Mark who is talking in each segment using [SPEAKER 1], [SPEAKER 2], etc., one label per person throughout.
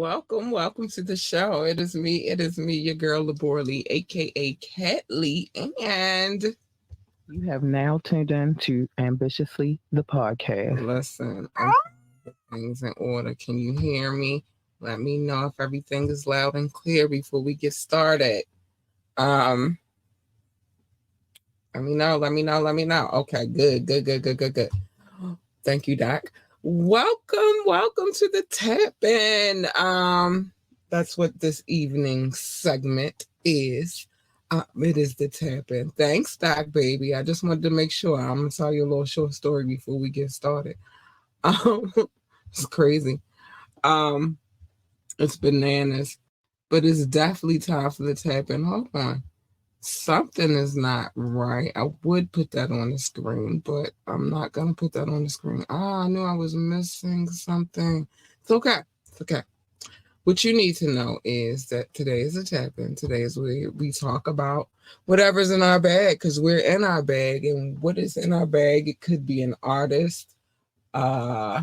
[SPEAKER 1] welcome to the show. It is me, your girl Laborly, aka Cat Lee, and
[SPEAKER 2] You have now tuned in to Ambitiously the podcast.
[SPEAKER 1] listen, I'm putting things in order. Can you hear me? Let me know if everything is loud and clear before we get started. Um, let me know. Okay, good. Thank you, Doc. Welcome to the tap in. That's what this evening segment is. It is the tap in. Thanks, Doc, baby. I just wanted to make sure. I'm gonna tell you a little short story before we get started. Um, it's crazy. Um, it's bananas, but it's definitely time for the tap in. Hold on. Something is not right. I would put that on the screen, but I'm not gonna put that on the screen. I knew I was missing something. It's okay. It's okay. What you need to know is that today is a tap in. Today is where we talk about whatever's in our bag because we're in our bag, and what is in our bag? It could be an artist, uh,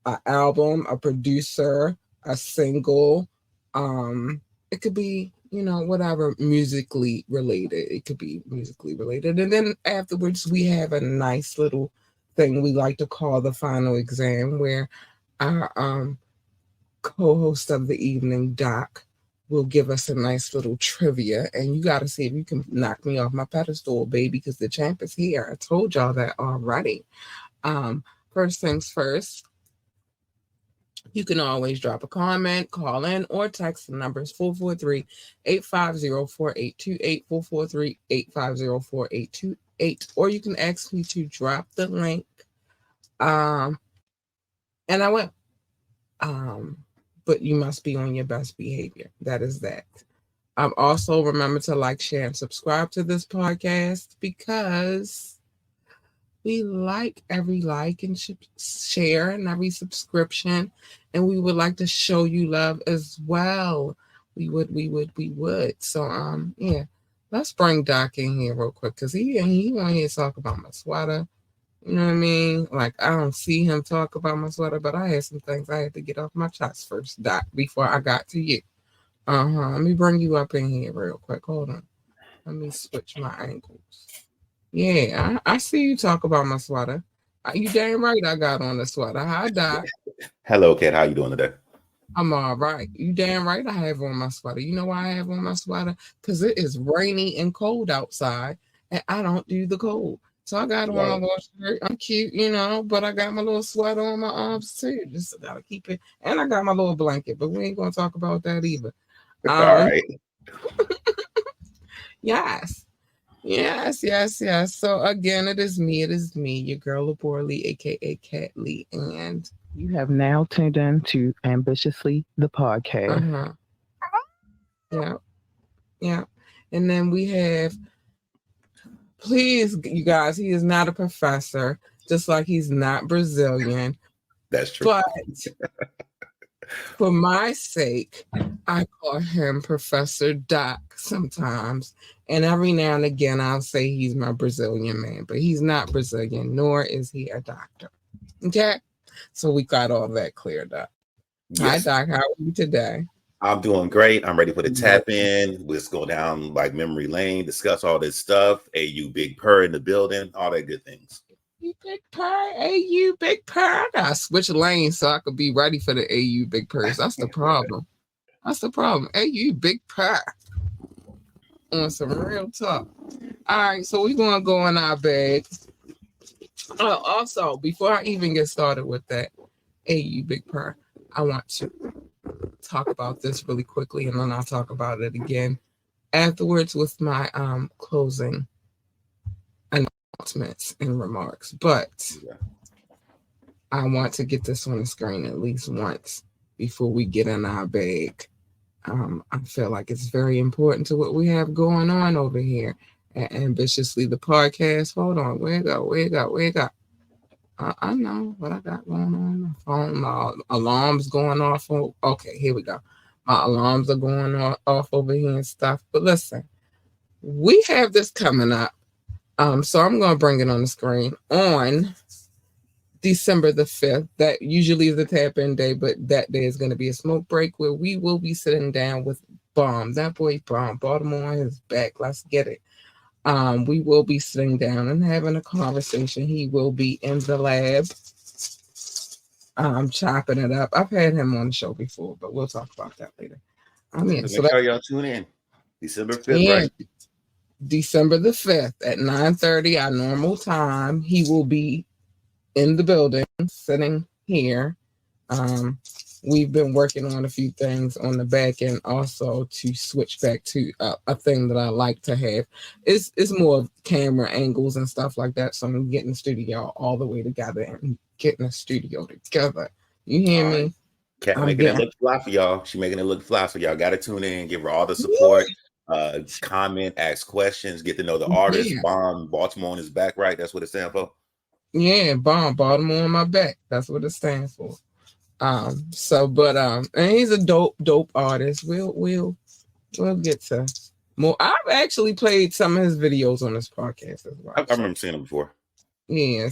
[SPEAKER 1] an album, a producer, a single. It could be, whatever musically related. It could be musically related. And then afterwards we have a nice little thing we like to call the final exam where our co-host of the evening, Doc, will give us a nice little trivia. And you gotta see if you can knock me off my pedestal, baby, because the champ is here. I told y'all that already. First things first. You can always drop a comment, call in, or text. The number is 443-850-4828, 443-850-4828. Or you can ask me to drop the link. And I will. But you must be on your best behavior. That is that. Also remember to like, share, and subscribe to this podcast because we like every like and share and every subscription, and we would like to show you love as well. We would. So yeah, let's bring Doc in here real quick because he want here to talk about my sweater. You know what I mean? Like I don't see him talk about my sweater, but I had some things I had to get off my chest first, Doc, before I got to you. Let me bring you up in here real quick. Hold on. Let me switch my angles. Yeah, I see you talk about my sweater. You damn right I got on the sweater. Hi, Doc.
[SPEAKER 3] Hello, Kat. How you doing today?
[SPEAKER 1] I'm all right. You damn right I have on my sweater. You know why I have on my sweater? Because it is rainy and cold outside, and I don't do the cold. So I got on my little shirt. I'm cute, but I got my little sweater on my arms too. Just gotta keep it. And I got my little blanket, but we ain't gonna talk about that either.
[SPEAKER 3] All right.
[SPEAKER 1] Yes. So again, it is me, your girl Laborly, aka Cat Lee, and
[SPEAKER 2] You have now tuned in to Ambitiously the podcast.
[SPEAKER 1] Yeah. And then we have, please, you guys, he is not a professor, just like he's not Brazilian.
[SPEAKER 3] That's true.
[SPEAKER 1] But for my sake, I call him Professor Doc sometimes. And every now and again, I'll say he's my Brazilian man, but he's not Brazilian, nor is he a doctor. Okay? So we got all that cleared up.
[SPEAKER 3] Yes.
[SPEAKER 1] Hi, Doc. How are you today?
[SPEAKER 3] I'm doing great. I'm ready for the tap in. Let's go down like memory lane, discuss all this stuff. AU Big Purr in the building, all that good things.
[SPEAKER 1] Big Purr, AU Big Purr. I gotta switch lanes so I could be ready for the AU Big Purrs. That's the problem. AU Big Purr. On some real talk. All right, so we're gonna go in our bag. Also, before I even get started with that, AU Big Purr, I want to talk about this really quickly, and then I'll talk about it again afterwards with my closing announcements and remarks. But I want to get this on the screen at least once before we get in our bag. I feel like it's very important to what we have going on over here at Ambitiously the podcast. Hold on, where it go? I know what I got going on my phone. My alarms going off. Okay, here we go. My alarms are going off over here and stuff. But listen, we have this coming up. So I'm going to bring it on the screen on December the 5th. That usually is the tap in day, but that day is going to be a smoke break where we will be sitting down with Bomb. That boy Bomb, Baltimore on his back. Let's get it. We will be sitting down and having a conversation. He will be in the lab, chopping it up. I've had him on the show before, but we'll talk about that later.
[SPEAKER 3] So make sure y'all tune in. December 5th, right?
[SPEAKER 1] December the 5th at 9:30, our normal time. He will be in the building, sitting here. We've been working on a few things on the back end also to switch back to a thing that I like to have. It's more of camera angles and stuff like that. So I'm getting the studio all the way together and getting the studio together. You hear me?
[SPEAKER 3] Cat making it look fly for y'all. She making it look fly for y'all. Got to tune in, give her all the support, comment, ask questions, get to know the artist. Bomb, Baltimore on his back, right? That's what it stands for. Yeah, Bomb, Baltimore on my back. That's what it stands for. And he's a dope artist. We'll get to more. I've actually played some of his videos on this podcast as well. I remember seeing him before.
[SPEAKER 1] Yeah,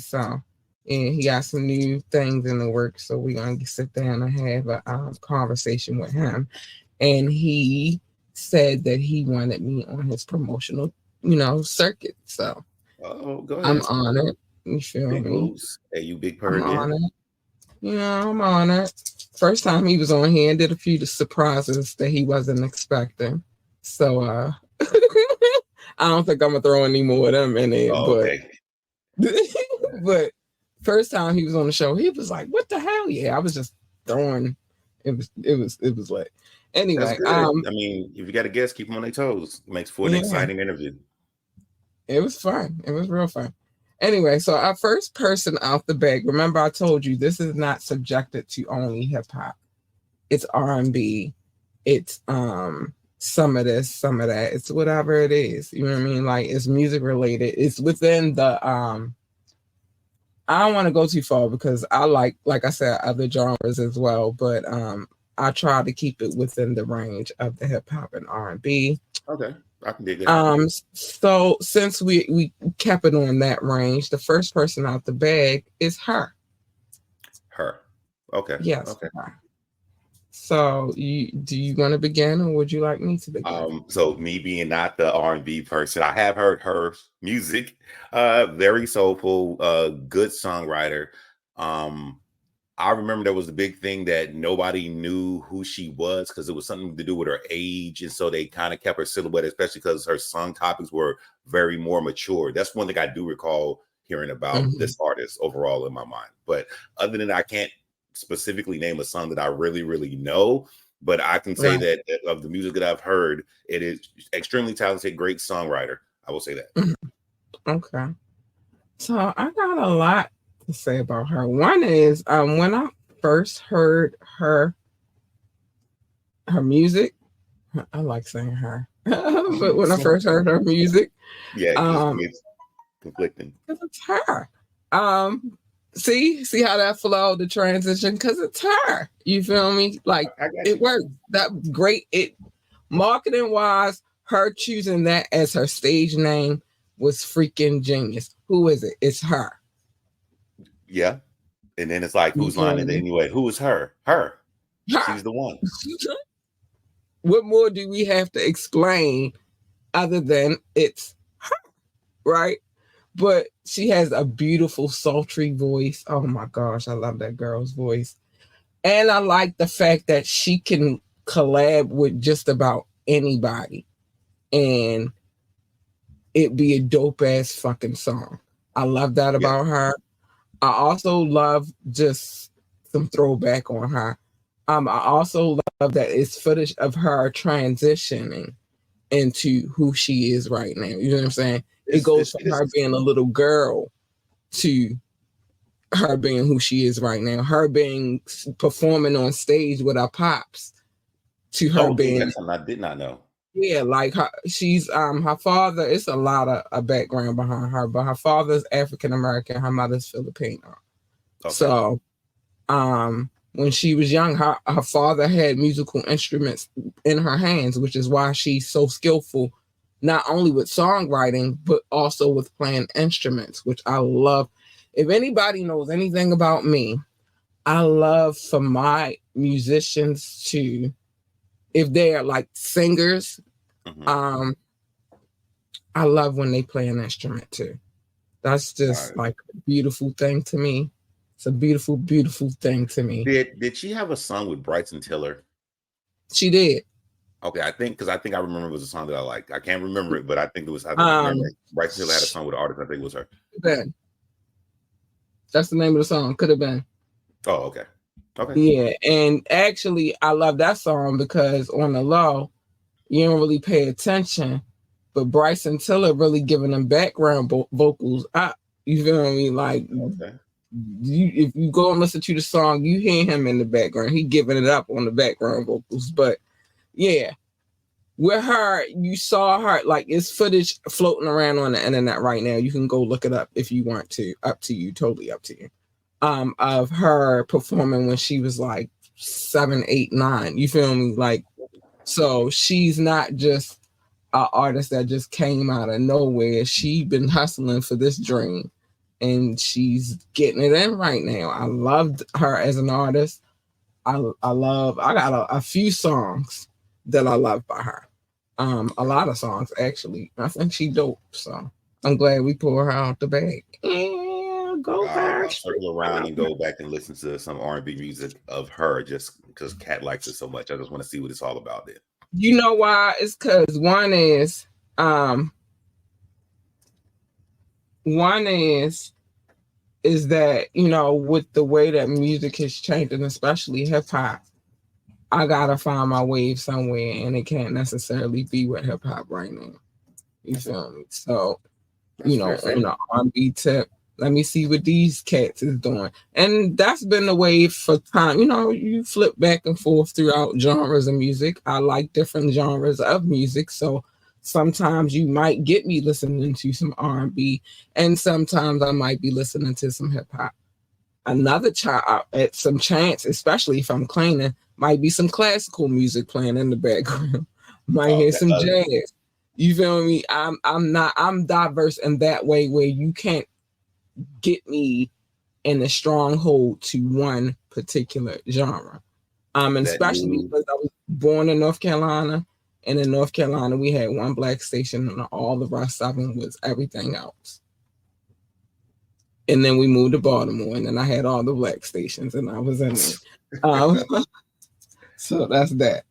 [SPEAKER 1] and he got some new things in the works, so we're gonna sit down and have a conversation with him. And he said that he wanted me on his promotional, circuit. So
[SPEAKER 3] go ahead.
[SPEAKER 1] I'm honored. You feel
[SPEAKER 3] big
[SPEAKER 1] me?
[SPEAKER 3] Moves. Hey, you big purr again.
[SPEAKER 1] I'm on it. First time he was on here and did a few surprises that he wasn't expecting. So I don't think I'm gonna throw any more of them in there. But first time he was on the show, he was like, "What the hell?" Yeah, I was just throwing. It was like. Anyway,
[SPEAKER 3] I mean, if you got a guest, keep them on their toes. It makes for an exciting interview.
[SPEAKER 1] It was fun. It was real fun. Anyway, so our first person out the bag, remember I told you this is not subjected to only hip hop. It's R&B. It's some of this, some of that. It's whatever it is. You know what I mean? Like it's music related. It's within the I don't want to go too far because I like I said, other genres as well, but I try to keep it within the range of the hip hop and R&B.
[SPEAKER 3] Okay. I can dig that.
[SPEAKER 1] So since we kept it on that range, the first person out the bag is her.
[SPEAKER 3] Her. Okay.
[SPEAKER 1] Yes.
[SPEAKER 3] Okay.
[SPEAKER 1] Her. So do you want to begin, or would you like me to begin?
[SPEAKER 3] So me being not the R&B person, I have heard her music. Very soulful, good songwriter. I remember there was a big thing that nobody knew who she was because it was something to do with her age. And so they kind of kept her silhouette, especially because her song topics were very more mature. That's one thing I do recall hearing about this artist overall in my mind. But other than that, I can't specifically name a song that I really, really know. But I can say that of the music that I've heard, it is extremely talented, great songwriter. I will say that.
[SPEAKER 1] Okay. So I got a lot to say about her. One is when I first heard her music, I like saying her, but when I first heard her music,
[SPEAKER 3] it's conflicting.
[SPEAKER 1] It's her. See how that flowed, the transition, because it's her. You feel me? Like it worked. That great. It marketing wise, her choosing that as her stage name was freaking genius. Who is it? It's her.
[SPEAKER 3] Yeah. And then it's like, who's lying it anyway? Who is her? Her. She's the one.
[SPEAKER 1] What more do we have to explain other than it's her, right? But she has a beautiful, sultry voice. Oh my gosh, I love that girl's voice. And I like the fact that she can collab with just about anybody and it be a dope ass fucking song. I love that about her. I also love just some throwback on her. I also love that it's footage of her transitioning into who she is right now. You know what I'm saying? It goes from her being a little girl to her being who she is right now. Her being performing on stage with her pops to her being.
[SPEAKER 3] That's something I did not know.
[SPEAKER 1] Yeah, like she's her father. It's a lot of background behind her, but her father's African American, her mother's Filipino. Okay. So, when she was young, her father had musical instruments in her hands, which is why she's so skillful, not only with songwriting but also with playing instruments, which I love. if anybody knows anything about me, I love for my musicians to, if they're like singers,
[SPEAKER 3] Mhm.
[SPEAKER 1] I love when they play an instrument too. That's just
[SPEAKER 3] Right.
[SPEAKER 1] like a beautiful thing to me. It's a beautiful, beautiful thing to me.
[SPEAKER 3] Did she have a song with Bryson Tiller?
[SPEAKER 1] She did.
[SPEAKER 3] Okay, I think I remember it was a song that I liked. I can't remember it, but I think it was. I
[SPEAKER 1] Um,
[SPEAKER 3] remember Bryson Tiller had a song with an artist. I think it was her.
[SPEAKER 1] Ben, that's the name of the song. Could have been.
[SPEAKER 3] Oh, okay, okay.
[SPEAKER 1] Yeah, and actually, I love that song because on the low, you don't really pay attention, but Bryson Tiller really giving them background vocals. You feel me? Like,
[SPEAKER 3] Okay.
[SPEAKER 1] if you go and listen to the song, you hear him in the background. He giving it up on the background vocals. But yeah, with her, you saw her, like, it's footage floating around on the internet right now. You can go look it up if you want to. Up to you, totally up to you. Of her performing when she was like 7, 8, 9. You feel me? Like, so she's not just an artist that just came out of nowhere. She been hustling for this dream, and she's getting it in right now. I loved her as an artist. I got a few songs that I love by her. A lot of songs actually. I think she dope. So I'm glad we pulled her out the bag. Yeah, go
[SPEAKER 3] I'll
[SPEAKER 1] back.
[SPEAKER 3] circle around and go back and listen to some R&B music of her just because Kat likes it so much. I just want to see what it's all about then.
[SPEAKER 1] You know why? It's because one is that, you know, with the way that music is changing, especially hip hop, I gotta find my wave somewhere, and it can't necessarily be with hip hop right now. You feel me? So, you know, on the R&B tip, let me see what these cats is doing. And that's been the wave for time. You know, you flip back and forth throughout genres of music. I like different genres of music. So sometimes you might get me listening to some R&B, and sometimes I might be listening to some hip hop. Another at some chance, especially if I'm cleaning, might be some classical music playing in the background. Might hear some jazz. You feel me? I'm diverse in that way where you can't get me in a stronghold to one particular genre. And especially because I was born in North Carolina, and in North Carolina we had one black station, and all the rest of them was everything else. And then we moved to Baltimore, and then I had all the black stations, and I was in there. So that's that.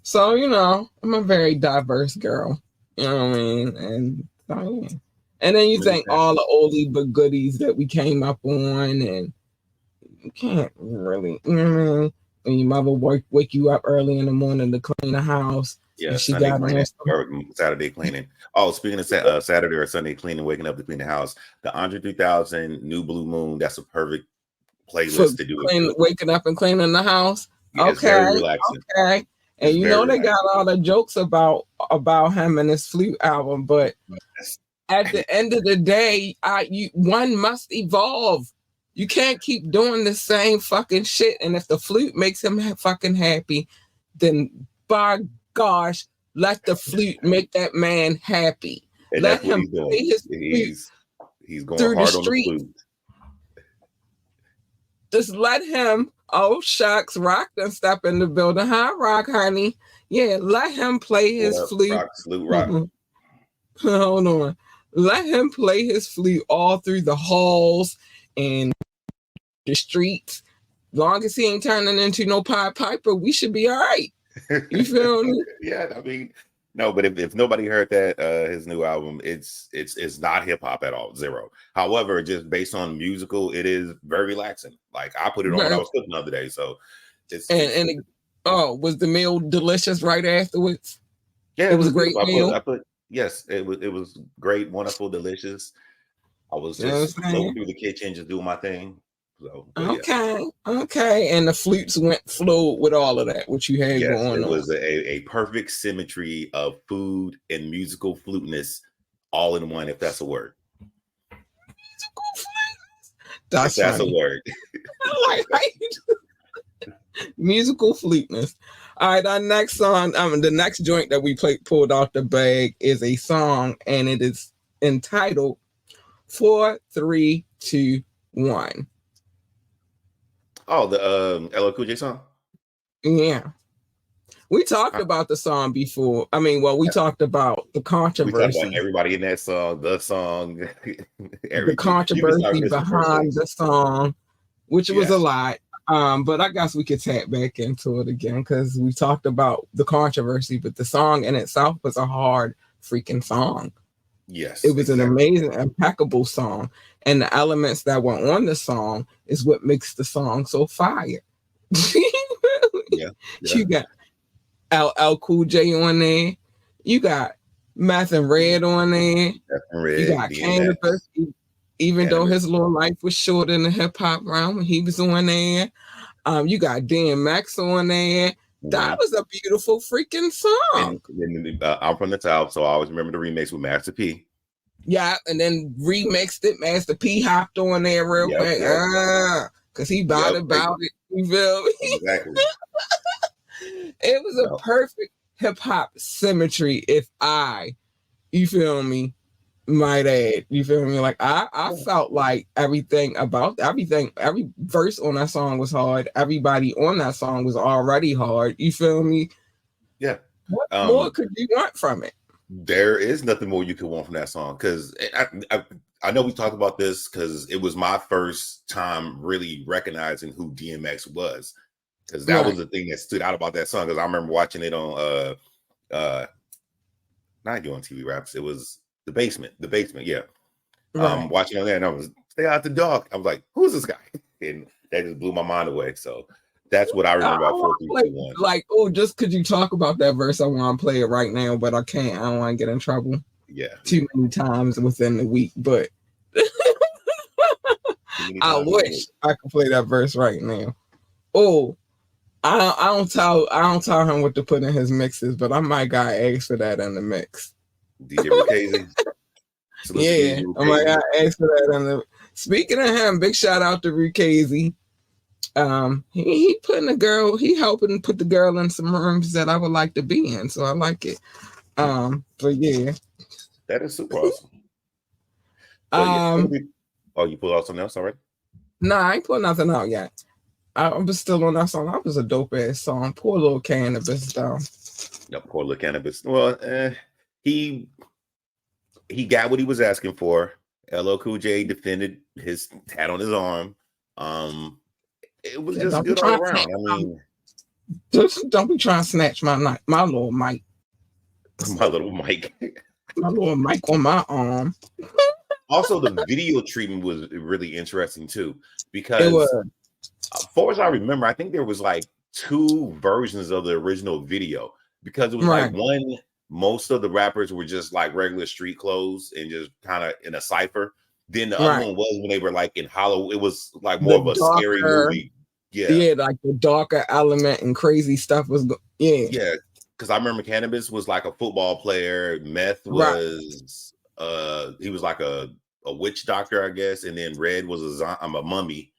[SPEAKER 1] So, you know, I'm a very diverse girl. You know what I mean? And so, yeah. And then you think all the oldie but goodies that we came up on, and you can't really, you know what I mean? When your mother wake you up early in the morning to clean the house.
[SPEAKER 3] Yeah,
[SPEAKER 1] she
[SPEAKER 3] Sunday
[SPEAKER 1] got
[SPEAKER 3] cleaning, or Saturday cleaning. Oh, speaking of Saturday or Sunday cleaning, waking up to clean the house, the Andre 3000 New Blue Moon, that's a perfect playlist to do it.
[SPEAKER 1] Waking up and cleaning the house.
[SPEAKER 3] Yeah, it's very relaxing.
[SPEAKER 1] Okay. And
[SPEAKER 3] it's
[SPEAKER 1] you know they got all the jokes about him and his flute album, but at the end of the day, one must evolve. You can't keep doing the same fucking shit. And if the flute makes him fucking happy, then by gosh, let the flute make that man happy.
[SPEAKER 3] And
[SPEAKER 1] let him play his
[SPEAKER 3] flute. He's going
[SPEAKER 1] through
[SPEAKER 3] hard
[SPEAKER 1] the street.
[SPEAKER 3] On the flute.
[SPEAKER 1] Just let him. Oh shucks, Rock done step in the building. Hi, Rock, honey. Yeah, let him play his flute.
[SPEAKER 3] Rock.
[SPEAKER 1] Hold on. Let him play his flute all through the halls and the streets. Long as he ain't turning into no Pied Piper, we should be all right. You feel me?
[SPEAKER 3] Yeah, I mean, no, but if nobody heard that his new album, it's not hip hop at all, zero. However, just based on musical, it is very relaxing. Like I put it on when I was cooking the other day, so it's
[SPEAKER 1] was the meal delicious right afterwards?
[SPEAKER 3] Yeah,
[SPEAKER 1] it was a great meal.
[SPEAKER 3] Yes, it was great, wonderful, delicious. I was just floating through the kitchen, just doing my thing. So,
[SPEAKER 1] okay, and the flutes flowed with all of that, what you had going on.
[SPEAKER 3] It was a perfect symmetry of food and musical fluteness all in one, if that's a word.
[SPEAKER 1] Musical fluteness.
[SPEAKER 3] That's a word.
[SPEAKER 1] Musical fluteness. All right, our next song, the next joint that we pulled out the bag is a song, and it is entitled 4, 3, 2, 1.
[SPEAKER 3] Oh, the LL Cool J song.
[SPEAKER 1] Yeah. We talked
[SPEAKER 3] I-
[SPEAKER 1] about the song before. I mean, well, we talked about the
[SPEAKER 3] We talked about
[SPEAKER 1] controversy,
[SPEAKER 3] everybody in that song, the song,
[SPEAKER 1] the
[SPEAKER 3] everything. You can start
[SPEAKER 1] controversy
[SPEAKER 3] with the first
[SPEAKER 1] behind
[SPEAKER 3] thing.
[SPEAKER 1] the song, which was a
[SPEAKER 3] Yes.
[SPEAKER 1] lot. But I guess we could tap back into it again because we talked about the controversy, but the song in itself was a hard freaking song.
[SPEAKER 3] Yes.
[SPEAKER 1] It was an
[SPEAKER 3] exactly.
[SPEAKER 1] amazing, impeccable song. And the elements that were on the song is what makes the song so fire.
[SPEAKER 3] Yeah.
[SPEAKER 1] You got LL Cool J on there. You got Meth and Red on there. You got Cannabis, even though his little life was short in the hip hop realm, he was on there. You got DMX on there. That was a beautiful freaking song.
[SPEAKER 3] And I'm from the South, so I always remember the remix with Master P.
[SPEAKER 1] Yeah, and then remixed it. Master P hopped on there real quick. Because he about it. You feel me?
[SPEAKER 3] Exactly.
[SPEAKER 1] It was a perfect hip hop symmetry, if you feel me, might add. You feel me? Like I felt like every verse on that song was hard. Everybody on that song was already hard. You feel me?
[SPEAKER 3] Yeah.
[SPEAKER 1] What more could you want from it?
[SPEAKER 3] There is nothing more you could want from that song, because I know we talked about this because it was my first time really recognizing who DMX was, because that was the thing that stood out about that song. Because I remember watching it on not doing TV raps, it was the basement, yeah. Watching on there, and I was stay out the dog. I was like, who's this guy? And that just blew my mind away. So that's what I remember about 4, 3, 2, 1.
[SPEAKER 1] Like, just could you talk about that verse? I want to play it right now, but I can't. I don't want to get in trouble.
[SPEAKER 3] Yeah.
[SPEAKER 1] Too many times within the week, but I wish I could play that verse right now. Oh, I don't tell him what to put in his mixes, but I might gotta ask for that in the mix.
[SPEAKER 3] DJ Rickazy.
[SPEAKER 1] Yeah, I might gotta ask for that in the. Speaking of him, big shout out to Rickazy. He putting he helping put the girl in some rooms that I would like to be in, so I like it. But yeah,
[SPEAKER 3] that is super awesome. You pulled out something else already?
[SPEAKER 1] Nah, I ain't put nothing out yet. I'm still on that song. That was a dope ass song. Poor little Cannabis though.
[SPEAKER 3] No, poor little Cannabis. Well, he got what he was asking for. LL Cool J defended his tat on his arm. It was just good all around. I mean,
[SPEAKER 1] just don't be trying to snatch my little mic.
[SPEAKER 3] My little mic.
[SPEAKER 1] My little mic on my arm.
[SPEAKER 3] Also, the video treatment was really interesting too, because as far as I remember, I think there was like 2 versions of the original video, because it was like one, most of the rappers were just like regular street clothes and just kind of in a cipher. Then the other one was when they were like in hollow. It was like more of a scary movie. Yeah,
[SPEAKER 1] like the darker element and crazy stuff was.
[SPEAKER 3] Yeah, because I remember Cannabis was like a football player. Meth was he was like a witch doctor, I guess, and then Red was a mummy.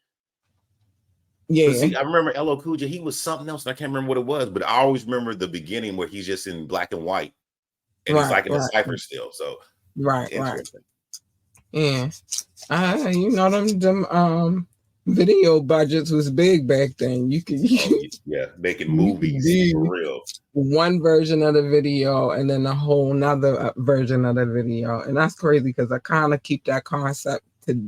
[SPEAKER 3] Yeah, but see, I remember LL Cool J, he was something else, and I can't remember what it was, but I always remember the beginning where he's just in black and white, and he's like in a cipher still. So
[SPEAKER 1] interesting. Yeah, you know them video budgets was big back then. You could
[SPEAKER 3] making movies for real.
[SPEAKER 1] One version of the video and then a whole nother version of the video, and that's crazy because I kind of keep that concept to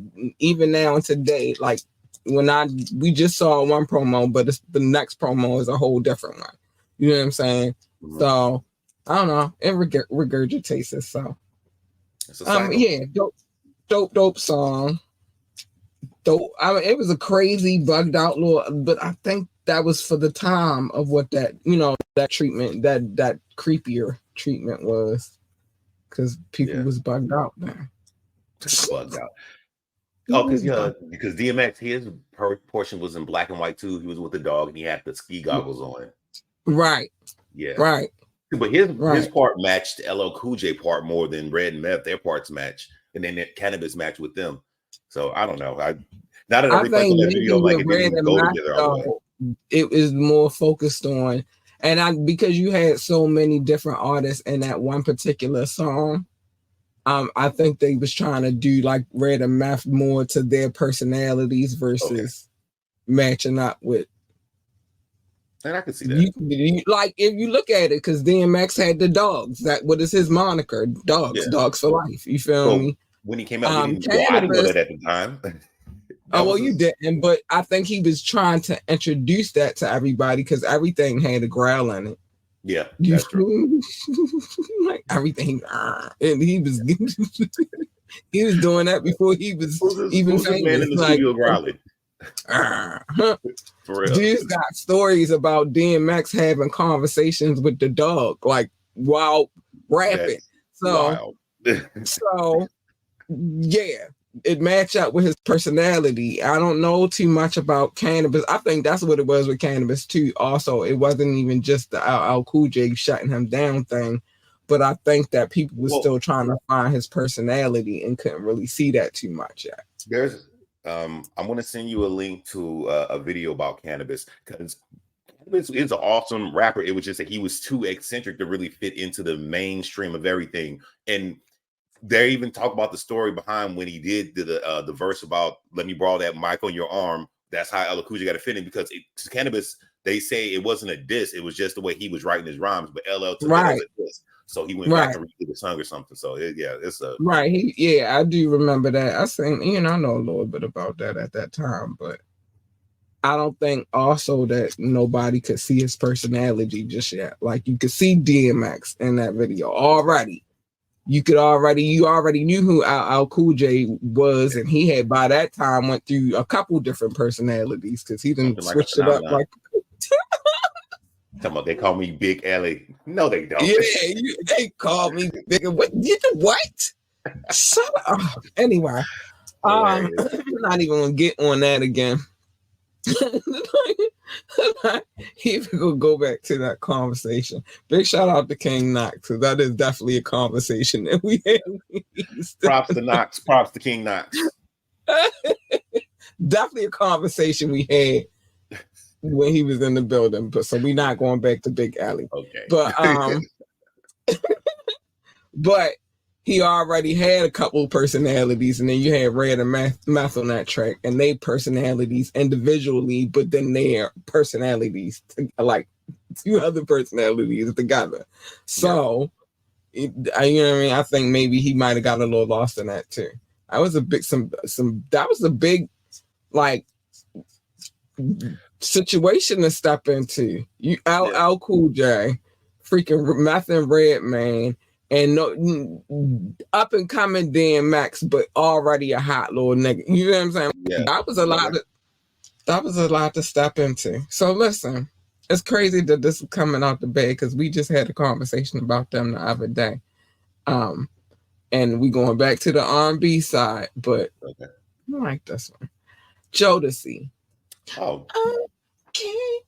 [SPEAKER 1] even now and today. Like we just saw one promo, but the next promo is a whole different one. You know what I'm saying? Mm-hmm. So I don't know. It regurgitates it. So dope song. Dope. I mean, it was a crazy bugged out little, but I think that was for the time of what that treatment, that creepier treatment was, because people was bugged out then.
[SPEAKER 3] Bugged out. Oh, because DMX, his portion was in black and white too. He was with the dog and he had the ski goggles on.
[SPEAKER 1] Right.
[SPEAKER 3] Yeah.
[SPEAKER 1] Right.
[SPEAKER 3] But his part matched LL Cool J part more than Red and Meth. Their parts match, and then Cannabis matched with them. So I don't know. Now that I reflect on that video, like it didn't go together all the way.
[SPEAKER 1] It was more focused on, because you had so many different artists in that one particular song. I think they was trying to do like Red and Meth more to their personalities versus matching up with.
[SPEAKER 3] And I can see that.
[SPEAKER 1] Like if you look at it, because DMX had the dogs. That what is his moniker? Dogs, dogs for life. You feel me?
[SPEAKER 3] When he came out, I didn't know that at the time.
[SPEAKER 1] You didn't, but I think he was trying to introduce that to everybody because everything had a growl in it.
[SPEAKER 3] Yeah, that's true.
[SPEAKER 1] Like everything, and he was he was doing that before he was even famous.
[SPEAKER 3] Man in the studio growling.
[SPEAKER 1] For real. Dude's got stories about DMX having conversations with the dog, like while rapping. So yeah, it matched up with his personality. I don't know too much about Cannabis. I think that's what it was with Cannabis too. Also, it wasn't even just the LL Cool J shutting him down thing, but I think that people were still trying to find his personality and couldn't really see that too much yet.
[SPEAKER 3] There's I'm going to send you a link to a video about Cannabis because Cannabis is an awesome rapper. It was just that he was too eccentric to really fit into the mainstream of everything. And they even talk about the story behind when he did the verse about "Let me borrow that mic on your arm." That's how LL Cool J got to fit in because Cannabis. They say it wasn't a diss; it was just the way he was writing his rhymes. But LL took it as a diss, so he went back and redid the song or something. So it's a
[SPEAKER 1] I do remember that. I think I know a little bit about that at that time, but I don't think also that nobody could see his personality just yet. Like you could see DMX in that video already. You already knew who LL Cool J was, and he had by that time went through a couple different personalities because he didn't switch it up like.
[SPEAKER 3] They call me Big Ellie. No, they don't.
[SPEAKER 1] Yeah, they call me Big. What? Shut up. Anyway, I'm not even gonna get on that again. Even gonna go back to that conversation. Big shout out to King Knox because that is definitely a conversation that we had.
[SPEAKER 3] Props to Knox. Props to King Knox.
[SPEAKER 1] Definitely a conversation we had when he was in the building. But so we're not going back to Big Alley.
[SPEAKER 3] Okay.
[SPEAKER 1] But he already had a couple of personalities, and then you had Red and Meth on that track, and they personalities individually, but then their personalities, like two other personalities together. So, you know what I mean? I think maybe he might have got a little lost in that too. That was a big like situation to step into. You LL Cool J, freaking Meth and Redman. And no up and coming DMX, but already a hot little nigga. You know what I'm saying? Yeah. That was a lot to step into. So listen, it's crazy that this is coming out the bay because we just had a conversation about them the other day. And we going back to the R&B side, but I like this one. Jodeci.
[SPEAKER 3] Oh.
[SPEAKER 1] Okay.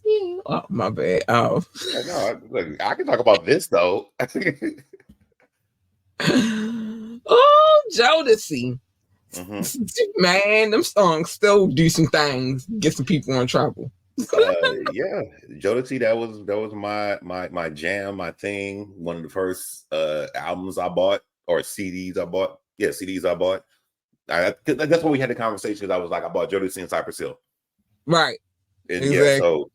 [SPEAKER 1] You. Oh, my bad. Oh,
[SPEAKER 3] no, look, I can talk about this though.
[SPEAKER 1] Oh, Jodeci. Man, them songs still do some things, get some people in trouble.
[SPEAKER 3] Jodeci, that was my jam, my thing. One of the first albums I bought or CDs I bought. Yeah, CDs I bought. That's when we had the conversation. I was like, I bought Jodeci and Cypress Hill.
[SPEAKER 1] Right.
[SPEAKER 3] And exactly. So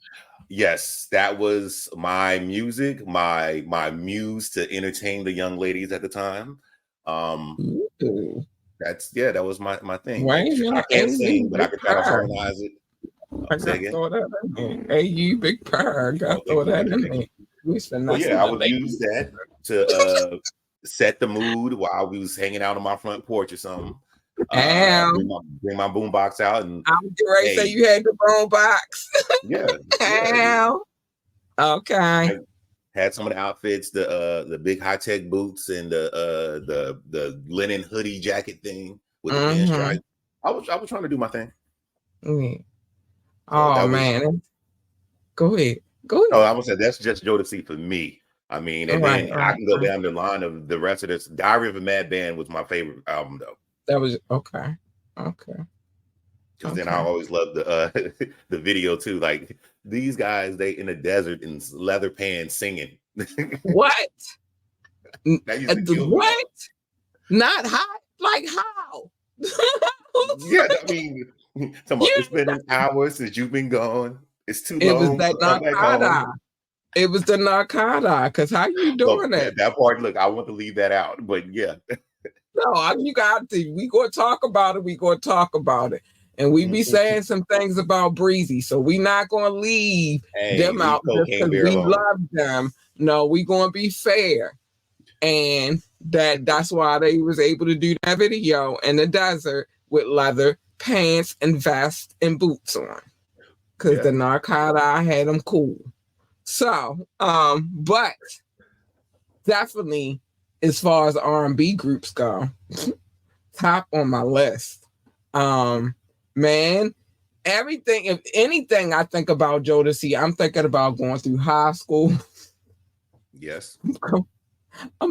[SPEAKER 3] yes, that was my music, my muse to entertain the young ladies at the time. That was my thing.
[SPEAKER 1] Right?
[SPEAKER 3] I can't sing, but I could try to harmonize it.
[SPEAKER 1] I got to throw that in there. Hey, you big purr. I got to throw that in there.
[SPEAKER 3] I would use that to set the mood while we was hanging out on my front porch or something. Bring my boom box out, and
[SPEAKER 1] I was ready to say you had the boom box.
[SPEAKER 3] Yeah.
[SPEAKER 1] Okay.
[SPEAKER 3] Had some of the outfits, the big high tech boots and the linen hoodie jacket thing with the pinstripe. I was trying to do my thing.
[SPEAKER 1] Mm-hmm. Oh man, go ahead.
[SPEAKER 3] Oh, I would say that's just Jodeci for me. I mean, and then I can go down the line of the rest of this. Diary of a Mad Band was my favorite album, though.
[SPEAKER 1] That was okay.
[SPEAKER 3] Because then I always loved the the video too. Like these guys, they in the desert in leather pants singing.
[SPEAKER 1] What?
[SPEAKER 3] That used to kill me.
[SPEAKER 1] What? Not hot? Like how?
[SPEAKER 3] Yeah, I mean, it's been an hour since you've been gone. It's too
[SPEAKER 1] It was
[SPEAKER 3] long
[SPEAKER 1] that
[SPEAKER 3] to come back
[SPEAKER 1] narcotic.
[SPEAKER 3] home.
[SPEAKER 1] It was the narcotic. Because how you doing it?
[SPEAKER 3] That part, look, I want to leave that out. But yeah.
[SPEAKER 1] No, you got to. We gonna talk about it. We gonna talk about it. And we be saying some things about Breezy. So we not gonna leave them out just because we love them. No, we gonna be fair. And that's why they was able to do that video in the desert with leather pants and vest and boots on. Because the narcotic had them cool. So, but definitely as far as R&B groups go, top on my list. Man, everything, if anything I think about Jodeci, I'm thinking about going through high school.
[SPEAKER 3] Yes.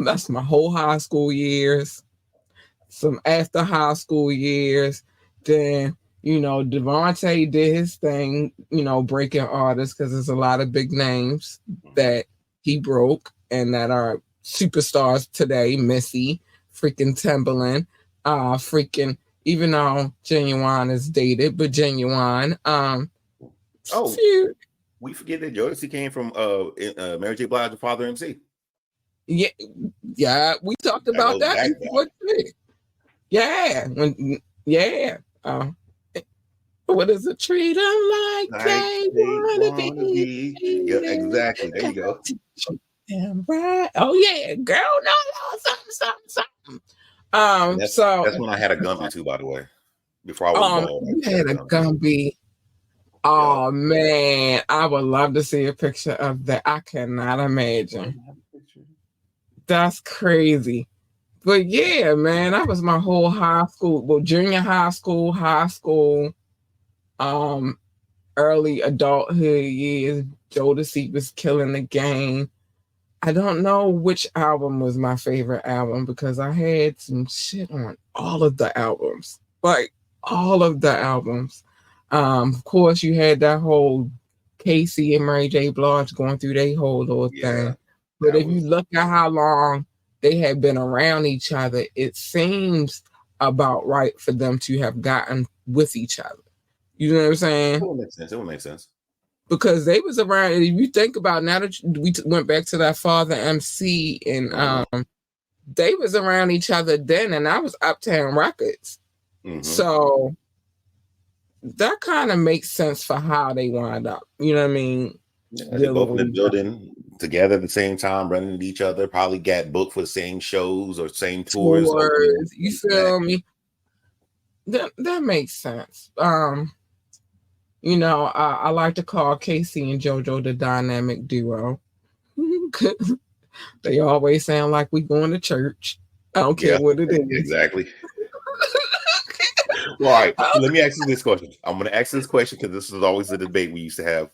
[SPEAKER 1] That's my whole high school years, some after high school years. Then, Devontae did his thing, breaking artists, because there's a lot of big names that he broke and that are superstars today. Missy, freaking Timbaland, freaking, even though Genuine is dated, but Genuine.
[SPEAKER 3] We forget that Jodeci came from Mary J. Blige and Father MC.
[SPEAKER 1] Yeah, we talked about that. What is it? Treat them like they wanna be.
[SPEAKER 3] Yeah, exactly. There you go.
[SPEAKER 1] Right. Oh yeah, girl, no, something.
[SPEAKER 3] That's when I had a Gumby too, by the way. Before I was born.
[SPEAKER 1] You had a Gumby. Oh man, I would love to see a picture of that. I cannot imagine. That's crazy. But yeah, man, that was my whole high school, junior high school, early adulthood years. Jodeci was killing the game. I don't know which album was my favorite album because I had some shit on all of the albums. Like all of the albums. Of course, you had that whole Casey and Mary J. Blige going through their whole little thing. But if you look at how long they had been around each other, it seems about right for them to have gotten with each other. You know what I'm saying?
[SPEAKER 3] It would make sense.
[SPEAKER 1] Because they was around. If you think about now that we went back to that Father MC and they was around each other then, and that was Uptown Records. Mm-hmm. So that kind of makes sense for how they wind up. You know what I mean?
[SPEAKER 3] Yeah, they both in the building together at the same time, running into each other, probably got booked for the same shows or same tours.
[SPEAKER 1] You feel me? That makes sense. I like to call Casey and JoJo the dynamic duo. They always sound like we going to church. I don't care what it is.
[SPEAKER 3] Exactly. All right. Let me ask you this question. I'm going to ask this question because this is always a debate we used to have.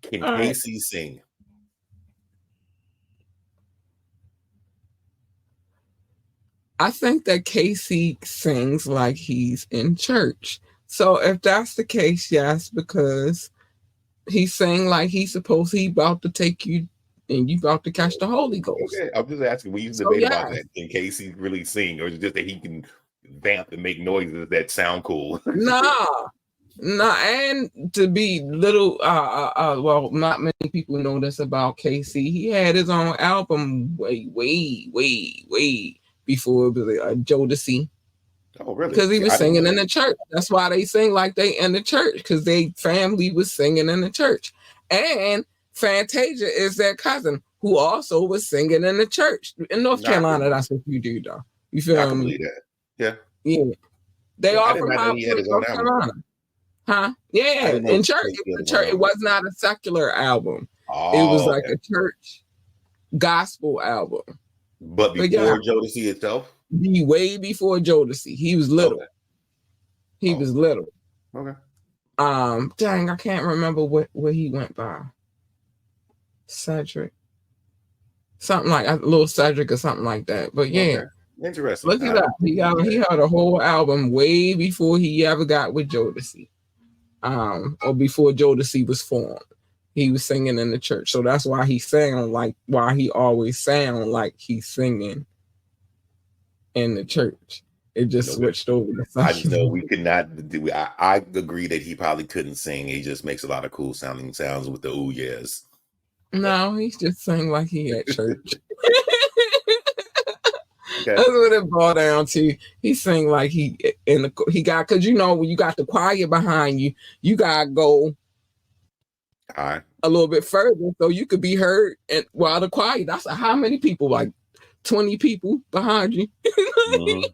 [SPEAKER 3] Can Casey sing?
[SPEAKER 1] I think that Casey sings like he's in church. So if that's the case, yes, because he's saying like he's supposed he about to take you and you about to catch the Holy Ghost.
[SPEAKER 3] Okay, I'm just asking. We used to debate about that. Can Casey really sing, or is it just that he can vamp and make noises that sound cool?
[SPEAKER 1] Nah, and to be little, well, not many people know this about Casey. He had his own album way before it was Jodeci.
[SPEAKER 3] Oh, really?
[SPEAKER 1] Because he was singing in the church. That's why they sing like they in the church, because they family was singing in the church. And Fantasia is their cousin, who also was singing in the church. In North Carolina, that's what you do, though. You feel me?
[SPEAKER 3] Yeah.
[SPEAKER 1] They are from North Carolina. Huh? Yeah, in church. It was not a secular album. It was like a church gospel album.
[SPEAKER 3] But before Jodeci itself?
[SPEAKER 1] Way before Jodeci. He was little. He was little.
[SPEAKER 3] Okay.
[SPEAKER 1] Dang, I can't remember what he went by. Cedric. Something like Little Cedric or something like that. But yeah.
[SPEAKER 3] Okay. Interesting.
[SPEAKER 1] Look it up. He had a whole album way before he ever got with Jodeci. Or before Jodeci was formed. he was singing in the church. So that's why he always sound like he's singing in the church. It just switched over to
[SPEAKER 3] I just know we could not do. I agree that he probably couldn't sing. He just makes a lot of cool sounding sounds with the ooh yes.
[SPEAKER 1] No, he's just sang like he at church.
[SPEAKER 3] Okay.
[SPEAKER 1] That's what it boiled down to. He sang like he got, because you know when you got the choir behind you, you gotta go
[SPEAKER 3] All right.
[SPEAKER 1] a little bit further so you could be heard. And while the choir, that's how many people? Like 20 people behind you.
[SPEAKER 3] Mm-hmm.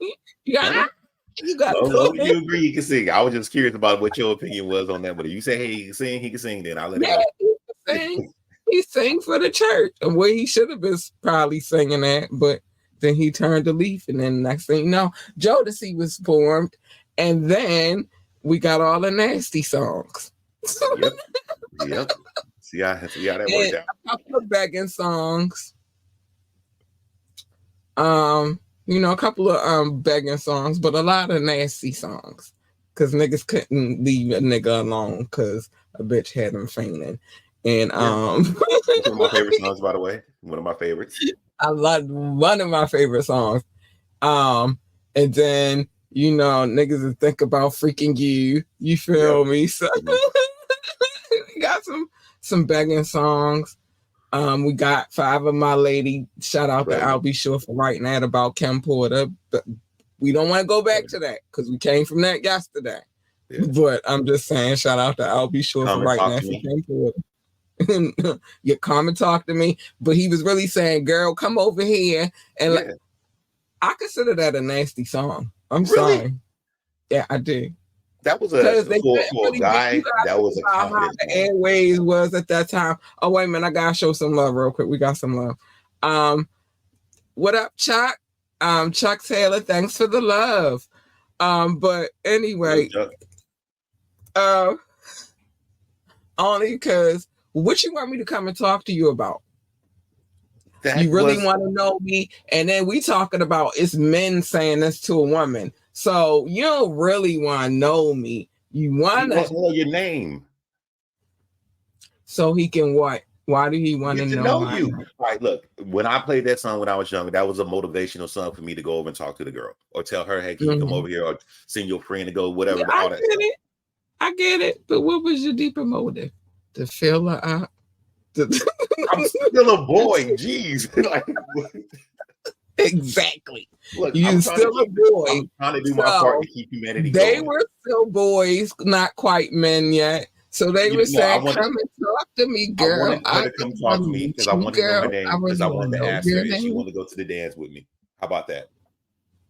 [SPEAKER 1] You got
[SPEAKER 3] you agree you can sing. I was just curious about what your opinion was on that. But if you say, hey, he can sing, then I'll let it go.
[SPEAKER 1] He sang for the church, and where he should have been probably singing at, but then he turned a leaf, and then next thing you know, Jodeci was formed, and then we got all the nasty songs.
[SPEAKER 3] Yep. See how that worked out.
[SPEAKER 1] A couple of begging songs. A couple of begging songs, but a lot of nasty songs. Cause niggas couldn't leave a nigga alone because a bitch had him fainting. And
[SPEAKER 3] one of my favorite songs, by the way. One of my favorites.
[SPEAKER 1] I love one of my favorite songs. And then niggas will think about freaking you. You feel me? So we got some begging songs. We got Five of My Lady. Shout out to I'll Be Sure for writing that about Kim Porter. But we don't want to go back to that because we came from that yesterday. Yeah. But I'm just saying, shout out to I'll Be Sure for writing that for Kim Porter. You come and talk to me. But he was really saying, girl, come over here. And I consider that a nasty song. I'm sorry. Yeah, I do.
[SPEAKER 3] That was for a guy. That was a confident.
[SPEAKER 1] The airways was at that time. Oh wait a minute, I gotta show some love real quick. We got some love. What up, Chuck? Chuck Taylor. Thanks for the love. But anyway, only because what you want me to come and talk to you about? You really want to know me, and then we talking about it's men saying this to a woman. So you don't really want to know me. You want to
[SPEAKER 3] know your name.
[SPEAKER 1] So he can what? Why do he want to know
[SPEAKER 3] you? All right, look, when I played that song when I was young, that was a motivational song for me to go over and talk to the girl or tell her, hey, can you come over here or send your friend to go, whatever.
[SPEAKER 1] Yeah, I get it. But what was your deeper motive? To fill her out?
[SPEAKER 3] I'm still a boy. Jeez.
[SPEAKER 1] Exactly.
[SPEAKER 3] Look,
[SPEAKER 1] you still a boy.
[SPEAKER 3] I'm trying to do my part to keep humanity
[SPEAKER 1] They
[SPEAKER 3] going.
[SPEAKER 1] were still boys, not quite men yet. So they were saying, come and talk to me, girl.
[SPEAKER 3] I wanted her to come talk to me because I wanted to know her name because I wanted to ask her if she wanted to go to the dance with me. How about that?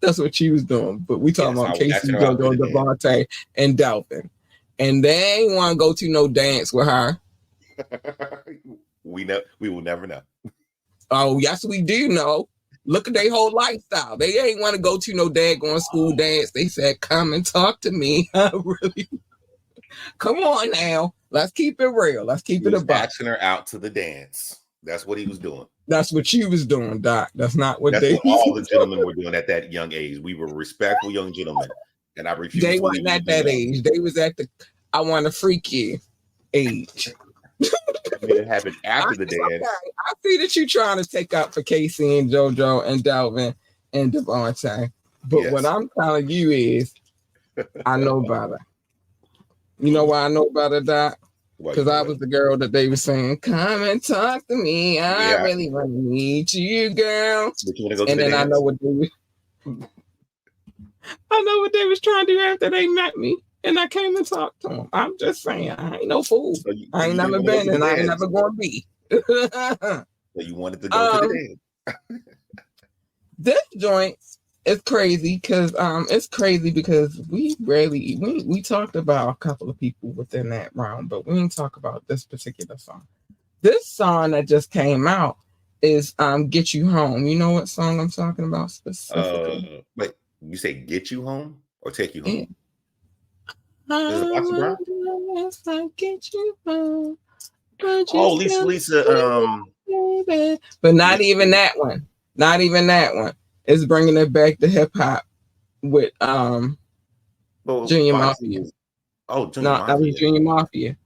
[SPEAKER 1] That's what she was doing. But we talking about Casey, JoJo, Devontae, and Delvin. And they ain't want to go to no dance with her.
[SPEAKER 3] We will never know.
[SPEAKER 1] Oh, yes, we do know. Look at their whole lifestyle. They ain't want to go to no daggone school dance. They said, come and talk to me. Really? Come on now. Let's keep it real. Let's keep it about.
[SPEAKER 3] Asking her out to the dance. That's what he was doing.
[SPEAKER 1] That's what you was doing, Doc. That's not what
[SPEAKER 3] That's what all the gentlemen were doing at that young age. We were respectful young gentlemen. And I refused.
[SPEAKER 1] They weren't at that age. They was at the I want to freak you age.
[SPEAKER 3] I mean, it happened after the dance. Okay.
[SPEAKER 1] I see that you're trying to take up for Casey and JoJo and Delvin and Devontae. But what I'm telling you is, I know better. You know why I know better, Doc? Because I was the girl that they were saying, come and talk to me. I really want to meet you, girl.
[SPEAKER 3] But you want to go to
[SPEAKER 1] and
[SPEAKER 3] the
[SPEAKER 1] then
[SPEAKER 3] dance?
[SPEAKER 1] I know what they was trying to do after they met me. And I came and talked to him. I'm just saying, I ain't no fool. So I ain't never been, and I ain't never going to be.
[SPEAKER 3] So you wanted to go to the dance.
[SPEAKER 1] This joint is crazy because we talked about a couple of people within that round, but we didn't talk about this particular song. This song that just came out is "Get You Home." You know what song I'm talking about specifically?
[SPEAKER 3] Wait, you say "Get You Home" or "Take You Home"?
[SPEAKER 1] Yeah. I get you home.
[SPEAKER 3] Oh, Lisa.
[SPEAKER 1] But not even that one. Not even that one. It's bringing it back to hip hop with Junior Mafia.
[SPEAKER 3] Oh, Junior Mafia.
[SPEAKER 1] That was Junior Mafia.